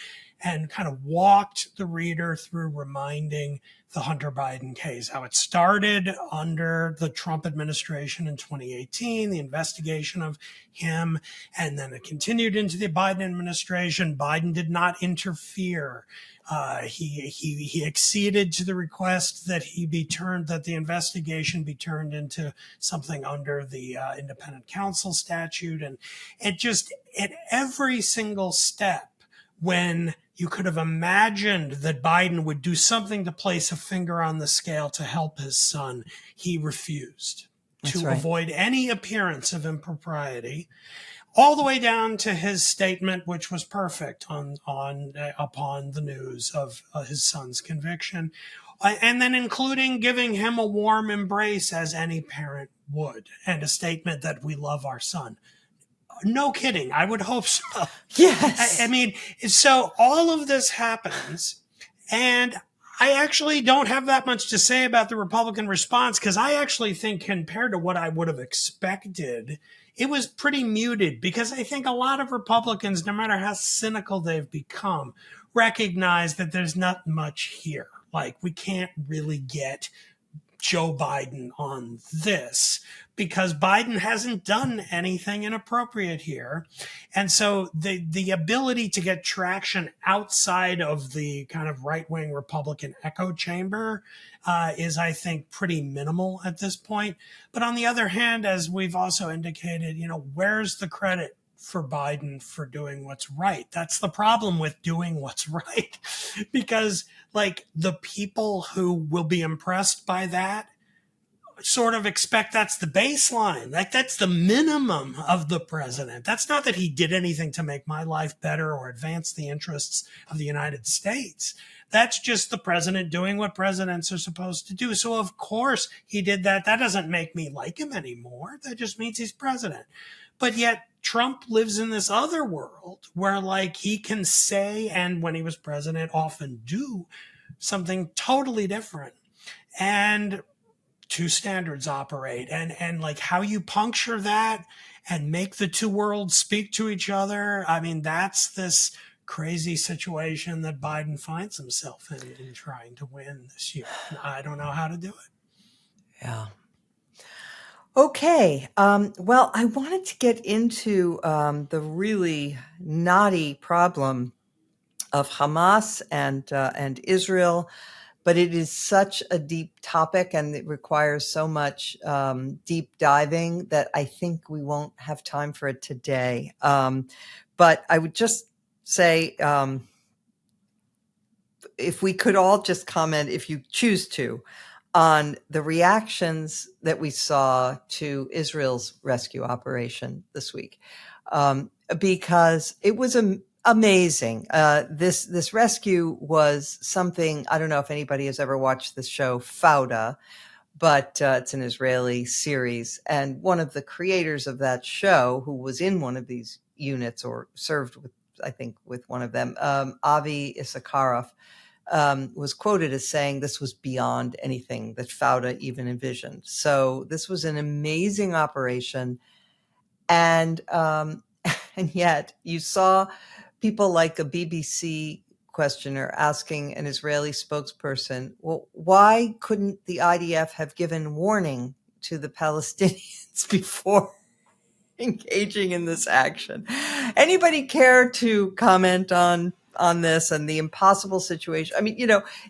Speaker 5: and kind of walked the reader through reminding the Hunter Biden case, how it started under the Trump administration in 2018, the investigation of him, and then it continued into the Biden administration. Biden did not interfere. He acceded to the request that that the investigation be turned into something under the independent counsel statute. And it just, at every single step, when you could have imagined that Biden would do something to place a finger on the scale to help his son, he refused to avoid any appearance of impropriety, all the way down to his statement, which was perfect upon the news of his son's conviction, and then including giving him a warm embrace as any parent would, and a statement that we love our son. No kidding. I would hope so.
Speaker 2: Yes.
Speaker 5: I mean, so all of this happens, and I actually don't have that much to say about the Republican response, because I actually think, compared to what I would have expected, it was pretty muted, because I think a lot of Republicans, no matter how cynical they've become, recognize that there's not much here. Like, we can't really get Joe Biden on this, because Biden hasn't done anything inappropriate here. And so the ability to get traction outside of the kind of right-wing Republican echo chamber is, I think, pretty minimal at this point. But on the other hand, as we've also indicated, where's the credit for Biden for doing what's right? That's the problem with doing what's right, because the people who will be impressed by that sort of expect that's the baseline. That's the minimum of the president. That's not that he did anything to make my life better or advance the interests of the United States. That's just the president doing what presidents are supposed to do. So of course he did that. That doesn't make me like him anymore. That just means he's president. But yet Trump lives in this other world where he can say, and when he was president, often do something totally different. And two standards operate, and how you puncture that and make the two worlds speak to each other. I mean, that's this crazy situation that Biden finds himself in trying to win this year. I don't know how to do it.
Speaker 2: Yeah. Okay. Well, I wanted to get into the really knotty problem of Hamas and Israel, but it is such a deep topic and it requires so much deep diving that I think we won't have time for it today. But I would just say, if we could all just comment, if you choose to, on the reactions that we saw to Israel's rescue operation this week, because it was amazing. This rescue was something, I don't know if anybody has ever watched this show, Fauda, but it's an Israeli series. And one of the creators of that show, who was in one of these units or served with, I think, with one of them, Avi Issacharoff, was quoted as saying this was beyond anything that Fauda even envisioned. So this was an amazing operation. And yet you saw people like a BBC questioner asking an Israeli spokesperson, well, why couldn't the IDF have given warning to the Palestinians before engaging in this action? Anybody care to comment on this and the impossible situation? I mean,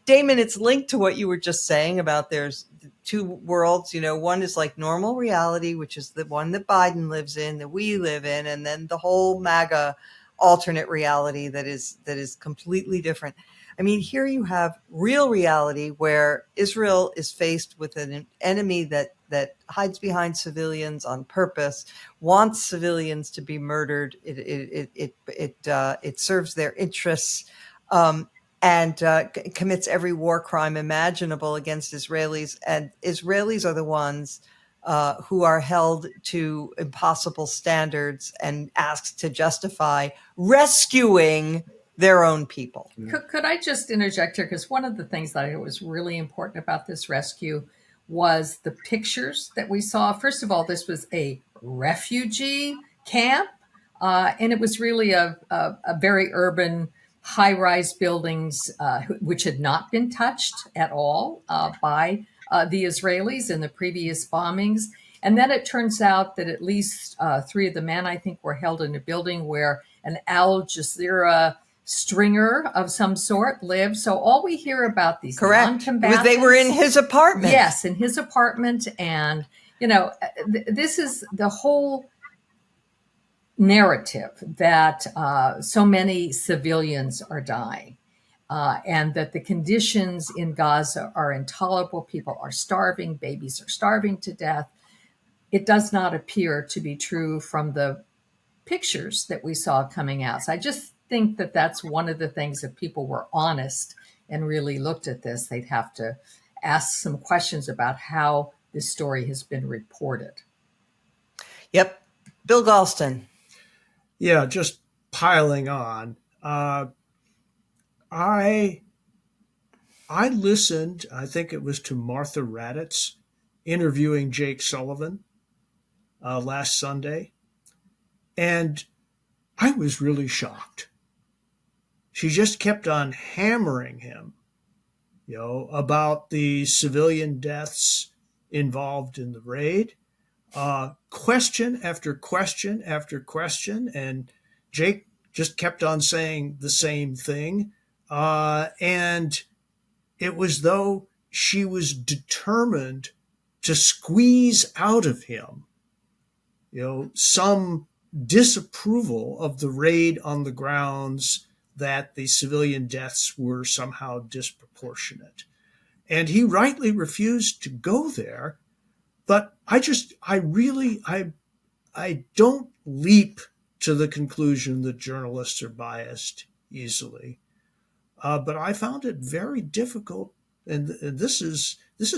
Speaker 2: Damon, it's linked to what you were just saying about there's two worlds. One is like normal reality, which is the one that Biden lives in, that we live in, and then the whole MAGA alternate reality that is completely different. I mean, here you have real reality where Israel is faced with an enemy that hides behind civilians on purpose, wants civilians to be murdered. It serves their interests, and commits every war crime imaginable against Israelis. And Israelis are the ones who are held to impossible standards and asked to justify rescuing their own people.
Speaker 4: Could I just interject here? Because one of the things that I thought was really important about this rescue was the pictures that we saw. First of all, this was a refugee camp, and it was really a very urban, high-rise buildings, which had not been touched at all by the Israelis in the previous bombings. And then it turns out that at least 3 of the men, I think, were held in a building where an Al Jazeera stringer of some sort lived. So all we hear about these non-combatants,
Speaker 2: they were in his apartment.
Speaker 4: Yes, in his apartment. And, this is the whole narrative that so many civilians are dying. And that the conditions in Gaza are intolerable. People are starving. Babies are starving to death. It does not appear to be true from the pictures that we saw coming out. So I just think that that's one of the things, if people were honest and really looked at this, they'd have to ask some questions about how this story has been reported.
Speaker 2: Yep. Bill Galston.
Speaker 3: Yeah, just piling on. I listened, I think it was to Martha Raddatz interviewing Jake Sullivan last Sunday, and I was really shocked. She just kept on hammering him, about the civilian deaths involved in the raid, question after question after question, and Jake just kept on saying the same thing. And it was though she was determined to squeeze out of him, some disapproval of the raid on the grounds that the civilian deaths were somehow disproportionate. And he rightly refused to go there. But I don't leap to the conclusion that journalists are biased easily. But I found it very difficult. And this is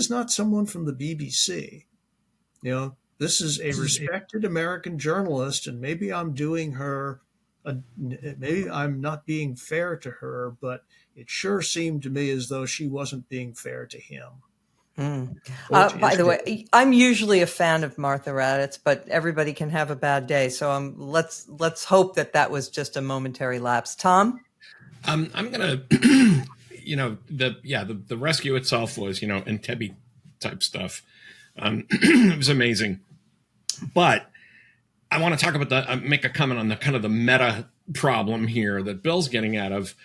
Speaker 3: not someone from the BBC. This is a respected American journalist, and maybe I'm doing her, maybe I'm not being fair to her, but it sure seemed to me as though she wasn't being fair to him.
Speaker 2: By the way, I'm usually a fan of Martha Raddatz, but everybody can have a bad day. So let's hope that was just a momentary lapse. Tom?
Speaker 1: I'm gonna, the rescue itself was, Entebbe type stuff. It was amazing. But I want to talk about make a comment on the kind of the meta problem here that Bill's getting out of.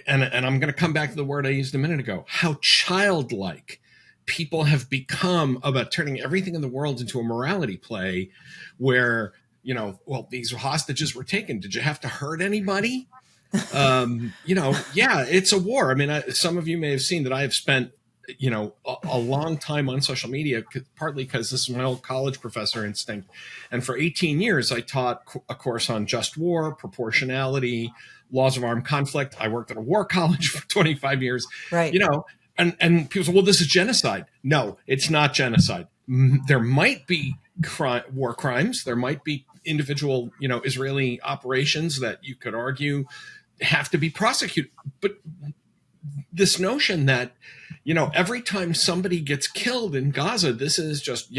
Speaker 1: And I'm going to come back to the word I used a minute ago, how childlike people have become about turning everything in the world into a morality play where, these hostages were taken. Did you have to hurt anybody? It's a war. I mean, some of you may have seen that I have spent, a long time on social media, partly because this is my old college professor instinct. And for 18 years, I taught a course on just war, proportionality, laws of armed conflict. I worked at a war college for 25 years,
Speaker 2: right?
Speaker 1: And people say, well, this is genocide. No, it's not genocide. There might be war crimes. There might be individual, Israeli operations that you could argue have to be prosecuted. But this notion that, every time somebody gets killed in Gaza, this is just,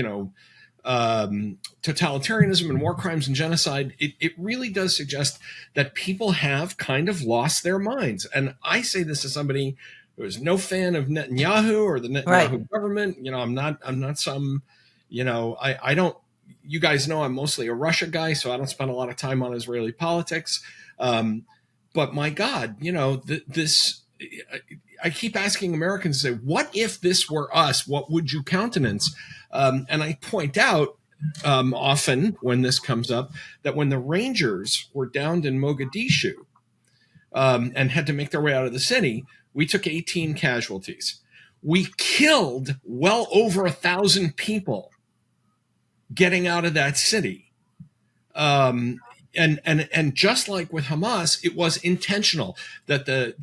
Speaker 1: totalitarianism and war crimes and genocide, it really does suggest that people have kind of lost their minds. And I say this as somebody who is no fan of Netanyahu or the Netanyahu government. I'm not some, I don't, you guys know I'm mostly a Russia guy, so I don't spend a lot of time on Israeli politics. But my God, this, I keep asking Americans to say, what if this were us? What would you countenance? And I point out often when this comes up that when the Rangers were downed in Mogadishu and had to make their way out of the city, we took 18 casualties. We killed well over 1,000 people getting out of that city. And just like with Hamas, it was intentional that the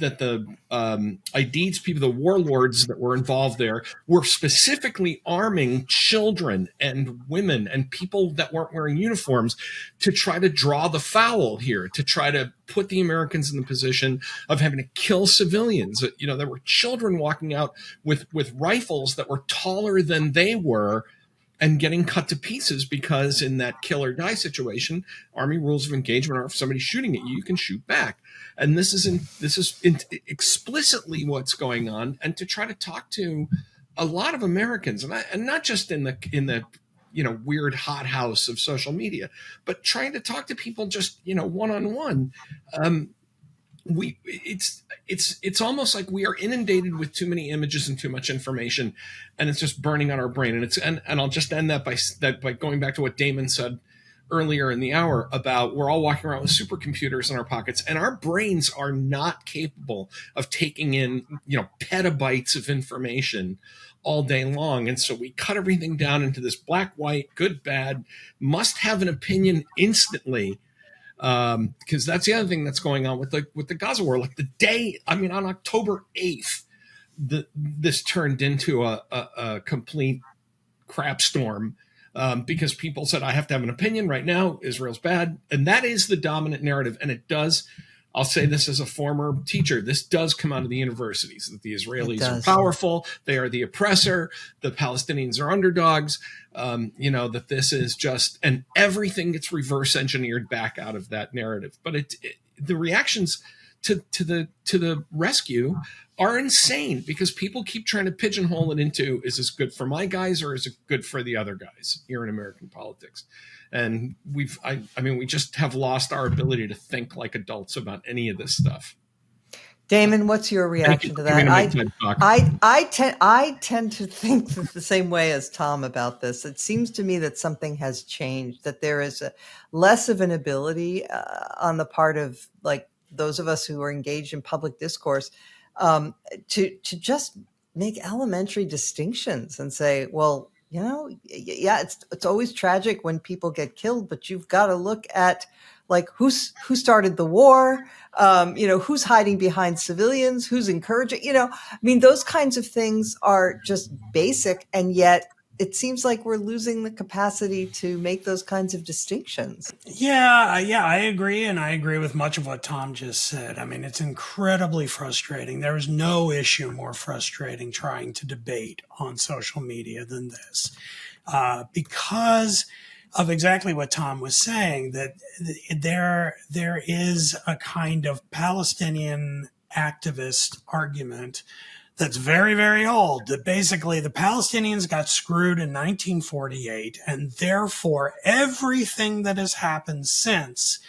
Speaker 1: Aidid's people, the warlords that were involved there, were specifically arming children and women and people that weren't wearing uniforms to try to draw the foul here, to try to put the Americans in the position of having to kill civilians. There were children walking out with rifles that were taller than they were, and getting cut to pieces because in that kill or die situation, Army rules of engagement are if somebody's shooting at you, you can shoot back. And this is explicitly what's going on. And to try to talk to a lot of Americans, and not just in the weird hothouse of social media, but trying to talk to people just one-on-one. It's almost like we are inundated with too many images and too much information, and it's just burning on our brain. And I'll just end that by going back to what Damon said earlier in the hour about we're all walking around with supercomputers in our pockets, and our brains are not capable of taking in petabytes of information all day long. And so we cut everything down into this black, white, good, bad, must have an opinion instantly. Because that's the other thing that's going on with the Gaza war. Like on October 8th, this turned into a complete crap storm, because people said, I have to have an opinion right now. Israel's bad. And that is the dominant narrative. And it does, I'll say this as a former teacher, this does come out of the universities, that the Israelis are powerful. They are the oppressor. The Palestinians are underdogs. That this is just, and everything gets reverse engineered back out of that narrative. But the reactions to the rescue are insane, because people keep trying to pigeonhole it into, is this good for my guys or is it good for the other guys here in American politics? And we just have lost our ability to think like adults about any of this stuff.
Speaker 2: Damon, what's your reaction to that? I tend to think the same way as Tom about this. It seems to me that something has changed, that there is less of an ability on the part of like those of us who are engaged in public discourse to just make elementary distinctions and say, well, it's always tragic when people get killed, but you've got to look at like who started the war, who's hiding behind civilians, who's encouraging, those kinds of things are just basic. And yet it seems like we're losing the capacity to make those kinds of distinctions.
Speaker 5: Yeah, I agree. And I agree with much of what Tom just said. It's incredibly frustrating. There is no issue more frustrating trying to debate on social media than this, because of exactly what Tom was saying, that there is a kind of Palestinian activist argument that's very, very old, that basically the Palestinians got screwed in 1948, and therefore everything that has happened since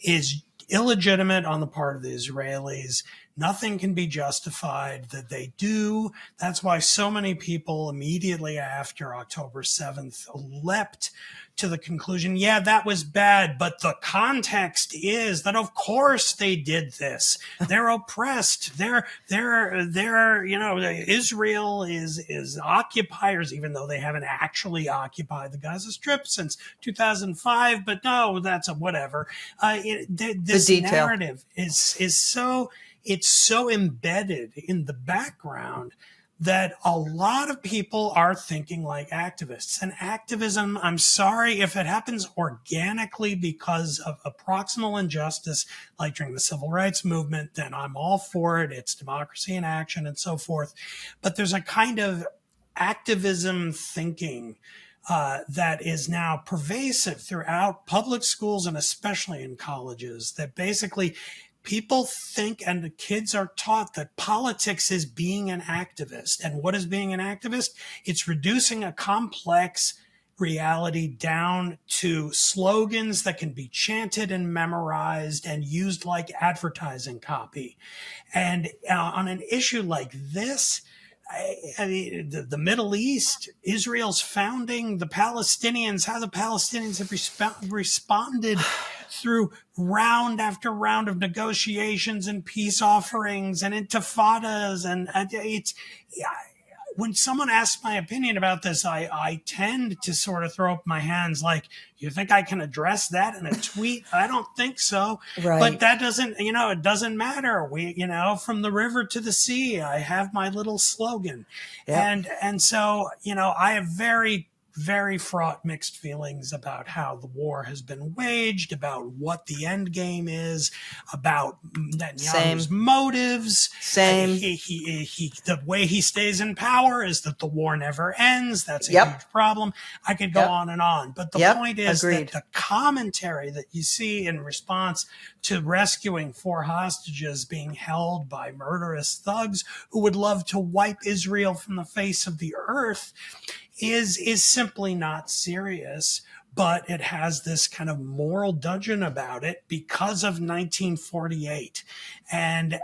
Speaker 5: is illegitimate on the part of the Israelis. Nothing can be justified that they do. That's why so many people immediately after October 7th leapt to the conclusion, yeah, that was bad, but the context is that of course they did this. They're oppressed. Israel is occupiers, even though they haven't actually occupied the Gaza Strip since 2005. But no, that's whatever. This narrative is so embedded in the background that a lot of people are thinking like activists. And activism, I'm sorry, if it happens organically because of a proximal injustice, like during the civil rights movement, then I'm all for it. It's democracy in action and so forth. But there's a kind of activism thinking that is now pervasive throughout public schools and especially in colleges, that basically people think, and the kids are taught, that politics is being an activist. And what is being an activist? It's reducing a complex reality down to slogans that can be chanted and memorized and used like advertising copy. And on an issue like this, the Middle East, Israel's founding, the Palestinians, how the Palestinians have responded through round after round of negotiations and peace offerings and intifadas, and when someone asks my opinion about this, I tend to sort of throw up my hands like, you think I can address that in a tweet? I don't think so.
Speaker 2: Right.
Speaker 5: But that doesn't, it doesn't matter. We, from the river to the sea, I have my little slogan.
Speaker 2: Yep.
Speaker 5: And so, I have very, very fraught mixed feelings about how the war has been waged, about what the end game is, about Netanyahu's motives.
Speaker 2: Same.
Speaker 5: The way he stays in power is that the war never ends. That's a huge problem. I could go on and on. But the point is that the commentary that you see in response to rescuing 4 hostages being held by murderous thugs who would love to wipe Israel from the face of the earth is simply not serious, but it has this kind of moral dudgeon about it because of 1948. And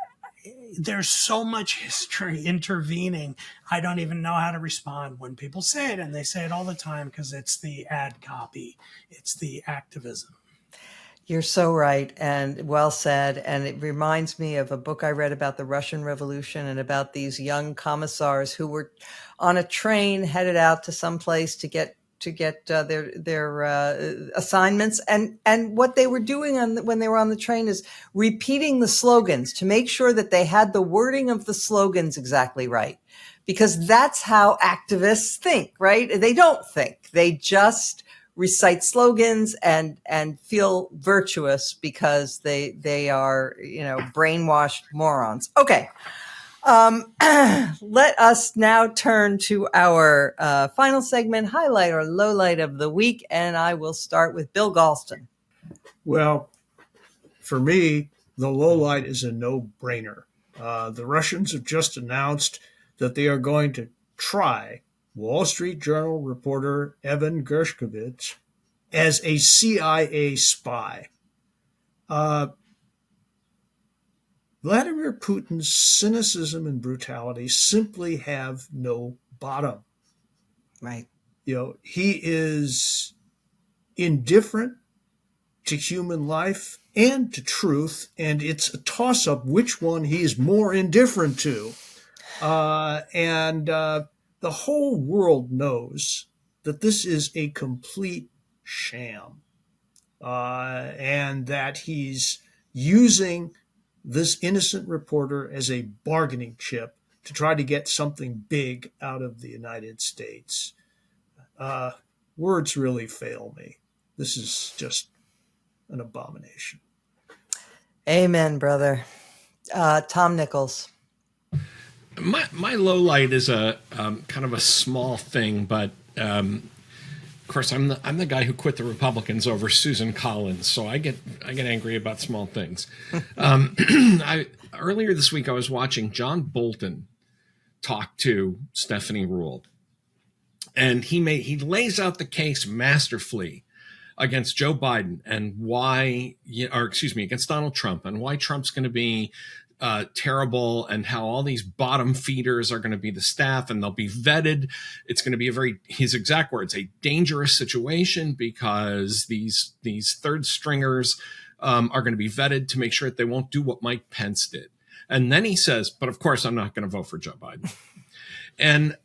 Speaker 5: there's so much history intervening. I don't even know how to respond when people say it, and they say it all the time because it's the ad copy. It's the activism.
Speaker 2: You're so right, and well said. And it reminds me of a book I read about the Russian Revolution and about these young commissars who were on a train headed out to some place to get their assignments, and what they were doing when they were on the train is repeating the slogans to make sure that they had the wording of the slogans exactly right, because that's how activists think, right? They don't think, they just recite slogans and feel virtuous because they are, brainwashed morons. Okay. Let us now turn to our final segment, highlight or lowlight of the week. And I will start with Bill Galston.
Speaker 3: Well, for me, the lowlight is a no-brainer. The Russians have just announced that they are going to try Wall Street Journal reporter Evan Gershkovich as a CIA spy. Vladimir Putin's cynicism and brutality simply have no bottom.
Speaker 2: Right.
Speaker 3: He is indifferent to human life and to truth, and it's a toss-up which one he is more indifferent to. The whole world knows that this is a complete sham, and that he's using this innocent reporter as a bargaining chip to try to get something big out of the United States. Words really fail me. This is just an abomination.
Speaker 2: Amen, brother. Tom Nichols.
Speaker 1: My low light is a kind of a small thing, but of course I'm the guy who quit the Republicans over Susan Collins, so I get angry about small things. Earlier this week I was watching John Bolton talk to Stephanie Ruhle, and he lays out the case masterfully against Joe Biden and against Donald Trump, and why Trump's going to be terrible, and how all these bottom feeders are going to be the staff and they'll be vetted. It's going to be his exact words, a dangerous situation, because these third stringers are going to be vetted to make sure that they won't do what Mike Pence did. And then he says, but of course I'm not going to vote for Joe Biden. And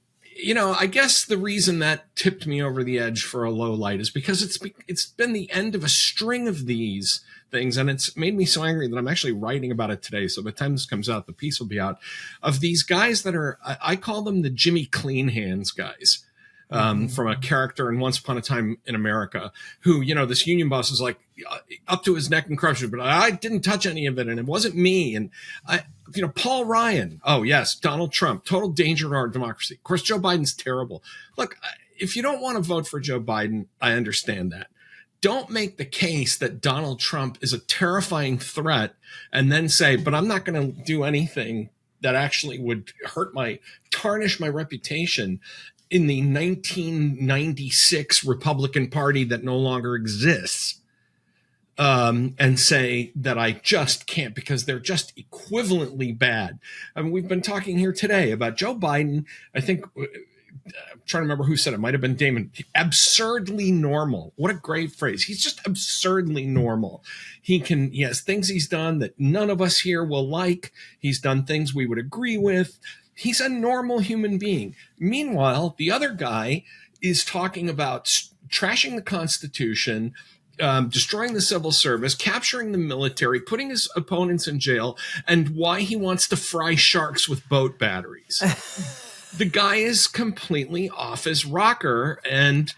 Speaker 1: I guess the reason that tipped me over the edge for a low light is because it's been the end of a string of these things, and it's made me so angry that I'm actually writing about it today. So by the time this comes out, the piece will be out, of these guys that are, I call them the Jimmy Clean Hands guys, from a character in Once Upon a Time in America, who, this union boss is like up to his neck in corruption, but I didn't touch any of it, and it wasn't me. And Paul Ryan, oh yes, Donald Trump, total danger to our democracy. Of course, Joe Biden's terrible. Look, if you don't want to vote for Joe Biden, I understand that. Don't make the case that Donald Trump is a terrifying threat and then say, but I'm not going to do anything that actually would tarnish my reputation in the 1996 Republican Party that no longer exists, and say that I just can't, because they're just equivalently bad. I mean, we've been talking here today about Joe Biden. I think, I'm trying to remember who said it. Might have been Damon. Absurdly normal. What a great phrase. He's just absurdly normal. He has things he's done that none of us here will like. He's done things we would agree with. He's a normal human being. Meanwhile, the other guy is talking about trashing the Constitution, destroying the civil service, capturing the military, putting his opponents in jail, and why he wants to fry sharks with boat batteries. The guy is completely off his rocker, and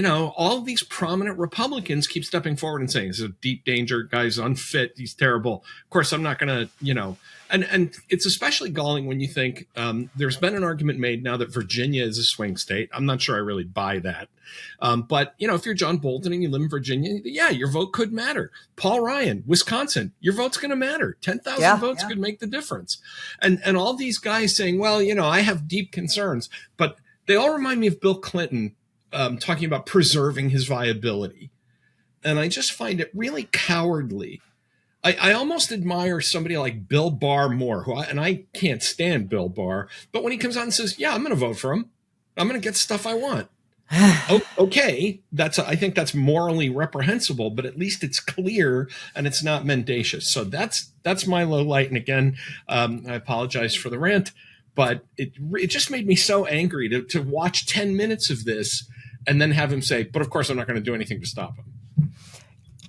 Speaker 1: all these prominent Republicans keep stepping forward and saying, this is a deep danger, guy's unfit, he's terrible. Of course, I'm not going to, and it's especially galling when you think there's been an argument made now that Virginia is a swing state. I'm not sure I really buy that. But, if you're John Bolton and you live in Virginia, yeah, your vote could matter. Paul Ryan, Wisconsin, your vote's going to matter. 10,000 votes could make the difference. And all these guys saying, well, I have deep concerns, but they all remind me of Bill Clinton talking about preserving his viability. And I just find it really cowardly. I almost admire somebody like Bill Barr more, and I can't stand Bill Barr, but when he comes out and says, yeah, I'm going to vote for him, I'm going to get stuff I want. Okay, I think that's morally reprehensible, but at least it's clear and it's not mendacious. So that's my low light. And again, I apologize for the rant, but it just made me so angry to watch 10 minutes of this and then have him say, but of course I'm not going to do anything to stop him.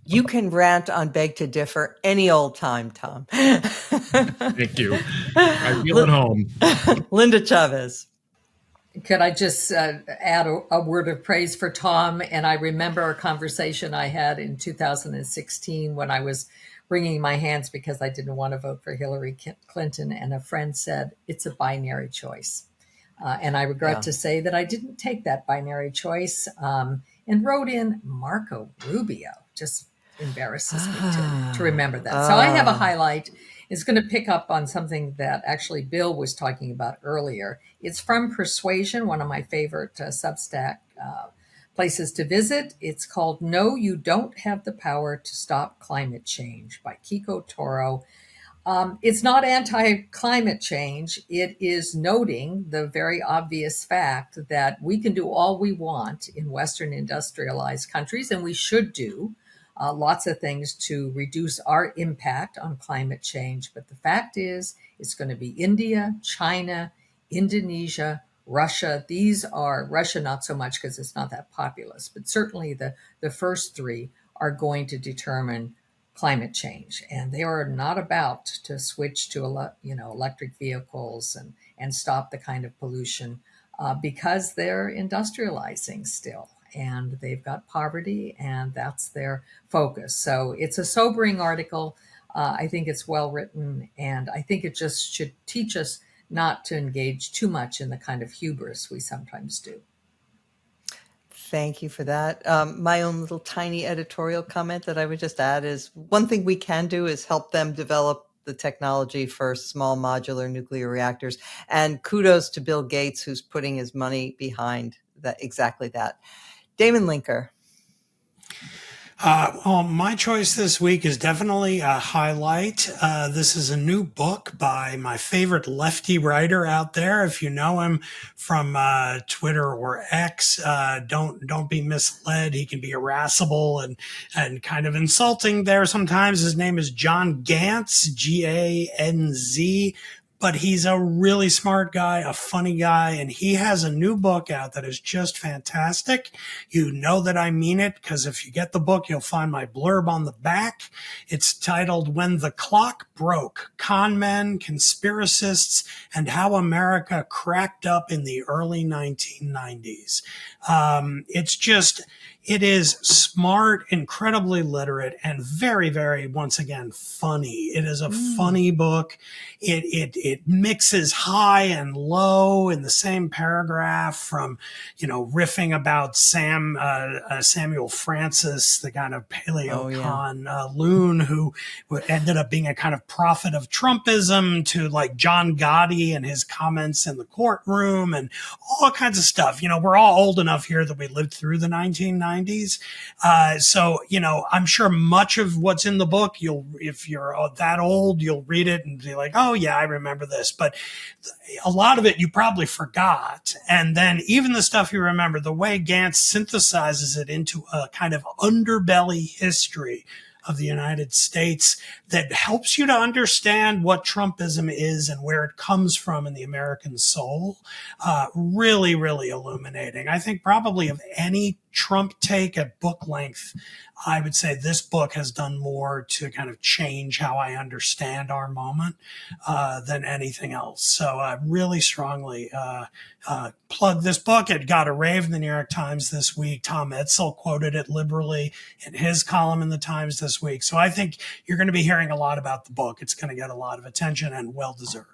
Speaker 2: You can rant on Beg to Differ any old time, Tom.
Speaker 1: Thank you. I feel at home.
Speaker 2: Linda Chavez.
Speaker 4: Could I just add a word of praise for Tom? And I remember a conversation I had in 2016 when I was wringing my hands because I didn't want to vote for Hillary Clinton. And a friend said, it's a binary choice. And I regret to say that I didn't take that binary choice and wrote in Marco Rubio. Just embarrasses me to remember that. So I have a highlight. It's going to pick up on something that actually Bill was talking about earlier. It's from Persuasion, one of my favorite Substack places to visit. It's called No, You Don't Have the Power to Stop Climate Change by Kiko Toro. It's not anti-climate change. It is noting the very obvious fact that we can do all we want in Western industrialized countries, and we should do lots of things to reduce our impact on climate change. But the fact is, it's going to be India, China, Indonesia, Russia. These are, Russia not so much because it's not that populous, but certainly the first three are going to determine climate change. And they are not about to switch to electric vehicles and stop the kind of pollution because they're industrializing still. And they've got poverty, and that's their focus. So it's a sobering article. I think it's well written, and I think it just should teach us not to engage too much in the kind of hubris we sometimes do.
Speaker 2: Thank you for that. My own little tiny editorial comment that I would just add is one thing we can do is help them develop the technology for small modular nuclear reactors. And kudos to Bill Gates, who's putting his money behind exactly that. Damon Linker.
Speaker 5: Well, my choice this week is definitely a highlight. This is a new book by my favorite lefty writer out there. If you know him from Twitter or X, don't be misled. He can be irascible and kind of insulting there sometimes. His name is John Gantz, G-A-N-Z. But he's a really smart guy, a funny guy, and he has a new book out that is just fantastic. You know that I mean it, because if you get the book, you'll find my blurb on the back. It's titled When the Clock Broke, Con Men, Conspiracists, and How America Cracked Up in the Early 1990s. It is smart, incredibly literate, and very, very, once again, funny. It is a funny book. It mixes high and low in the same paragraph, from, riffing about Samuel Francis, the kind of paleocon loon who ended up being a kind of prophet of Trumpism, to like John Gotti and his comments in the courtroom and all kinds of stuff. We're all old enough here that we lived through the 1990s. So, I'm sure much of what's in the book, if you're that old, you'll read it and be like, oh yeah, I remember this. But a lot of it you probably forgot. And then even the stuff you remember, the way Gantz synthesizes it into a kind of underbelly history of the United States that helps you to understand what Trumpism is and where it comes from in the American soul. Really, really illuminating. I think probably of any Trump take at book length, I would say this book has done more to kind of change how I understand our moment than anything else. So I really strongly plug this book. It got a rave in the New York Times this week. Tom Edsall quoted it liberally in his column in the Times this week. So I think you're going to be hearing a lot about the book. It's going to get a lot of attention and well deserved.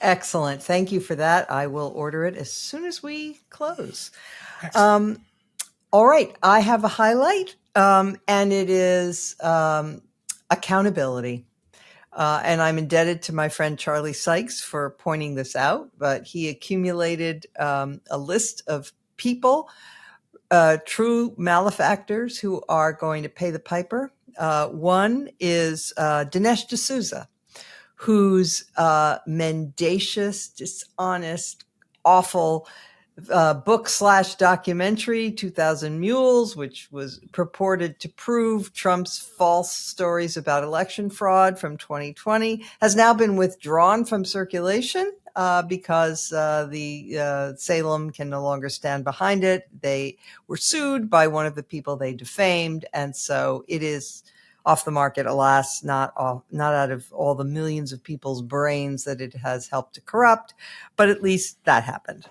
Speaker 2: Excellent. Thank you for that. I will order it as soon as we close. All right. I have a highlight, and it is accountability. And I'm indebted to my friend Charlie Sykes for pointing this out, but he accumulated a list of people, true malefactors who are going to pay the piper. One is Dinesh D'Souza, whose mendacious, dishonest, awful book/documentary, 2000 Mules, which was purported to prove Trump's false stories about election fraud from 2020, has now been withdrawn from circulation because the Salem can no longer stand behind it. They were sued by one of the people they defamed, and so it is off the market, alas, not out of all the millions of people's brains that it has helped to corrupt, but at least that happened.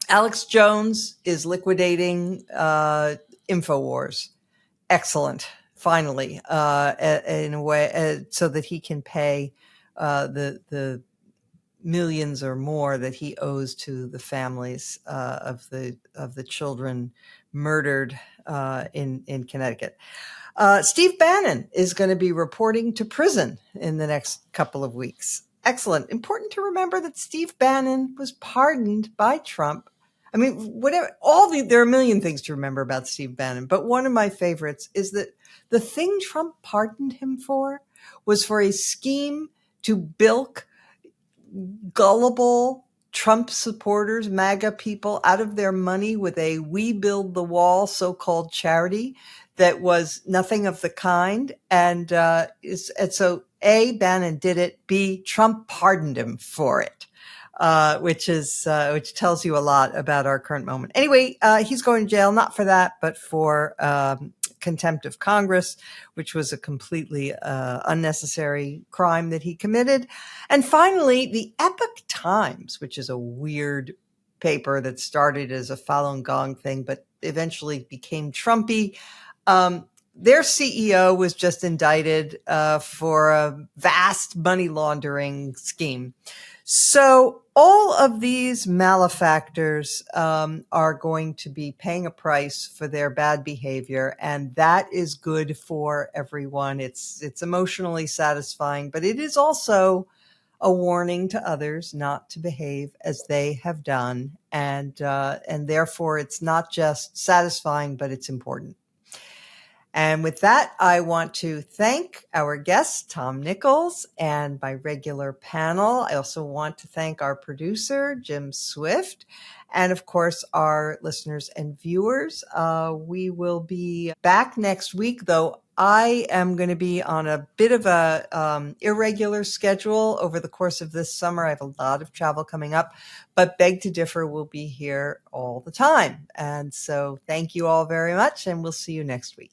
Speaker 2: Alex Jones is liquidating InfoWars. Excellent. Finally, in a way, so that he can pay the millions or more that he owes to the families of the children murdered in Connecticut. Steve Bannon is going to be reporting to prison in the next couple of weeks. Excellent. Important to remember that Steve Bannon was pardoned by Trump. I mean, there are a million things to remember about Steve Bannon, but one of my favorites is that the thing Trump pardoned him for was for a scheme to bilk gullible Trump supporters, MAGA people, out of their money with a We Build the Wall so-called charity that was nothing of the kind. And so A, Bannon did it. B, Trump pardoned him for it. Which tells you a lot about our current moment. Anyway, he's going to jail, not for that, but for contempt of Congress, which was a completely unnecessary crime that he committed. And finally, the Epoch Times, which is a weird paper that started as a Falun Gong thing, but eventually became Trumpy. Their CEO was just indicted for a vast money laundering scheme. So all of these malefactors are going to be paying a price for their bad behavior, and that is good for everyone. It's emotionally satisfying, but it is also a warning to others not to behave as they have done, and therefore it's not just satisfying, but it's important. And with that, I want to thank our guest, Tom Nichols, and my regular panel. I also want to thank our producer, Jim Swift, and of course, our listeners and viewers. We will be back next week, though I am going to be on a bit of a irregular schedule over the course of this summer. I have a lot of travel coming up, but Beg to Differ will be here all the time. And so thank you all very much, and we'll see you next week.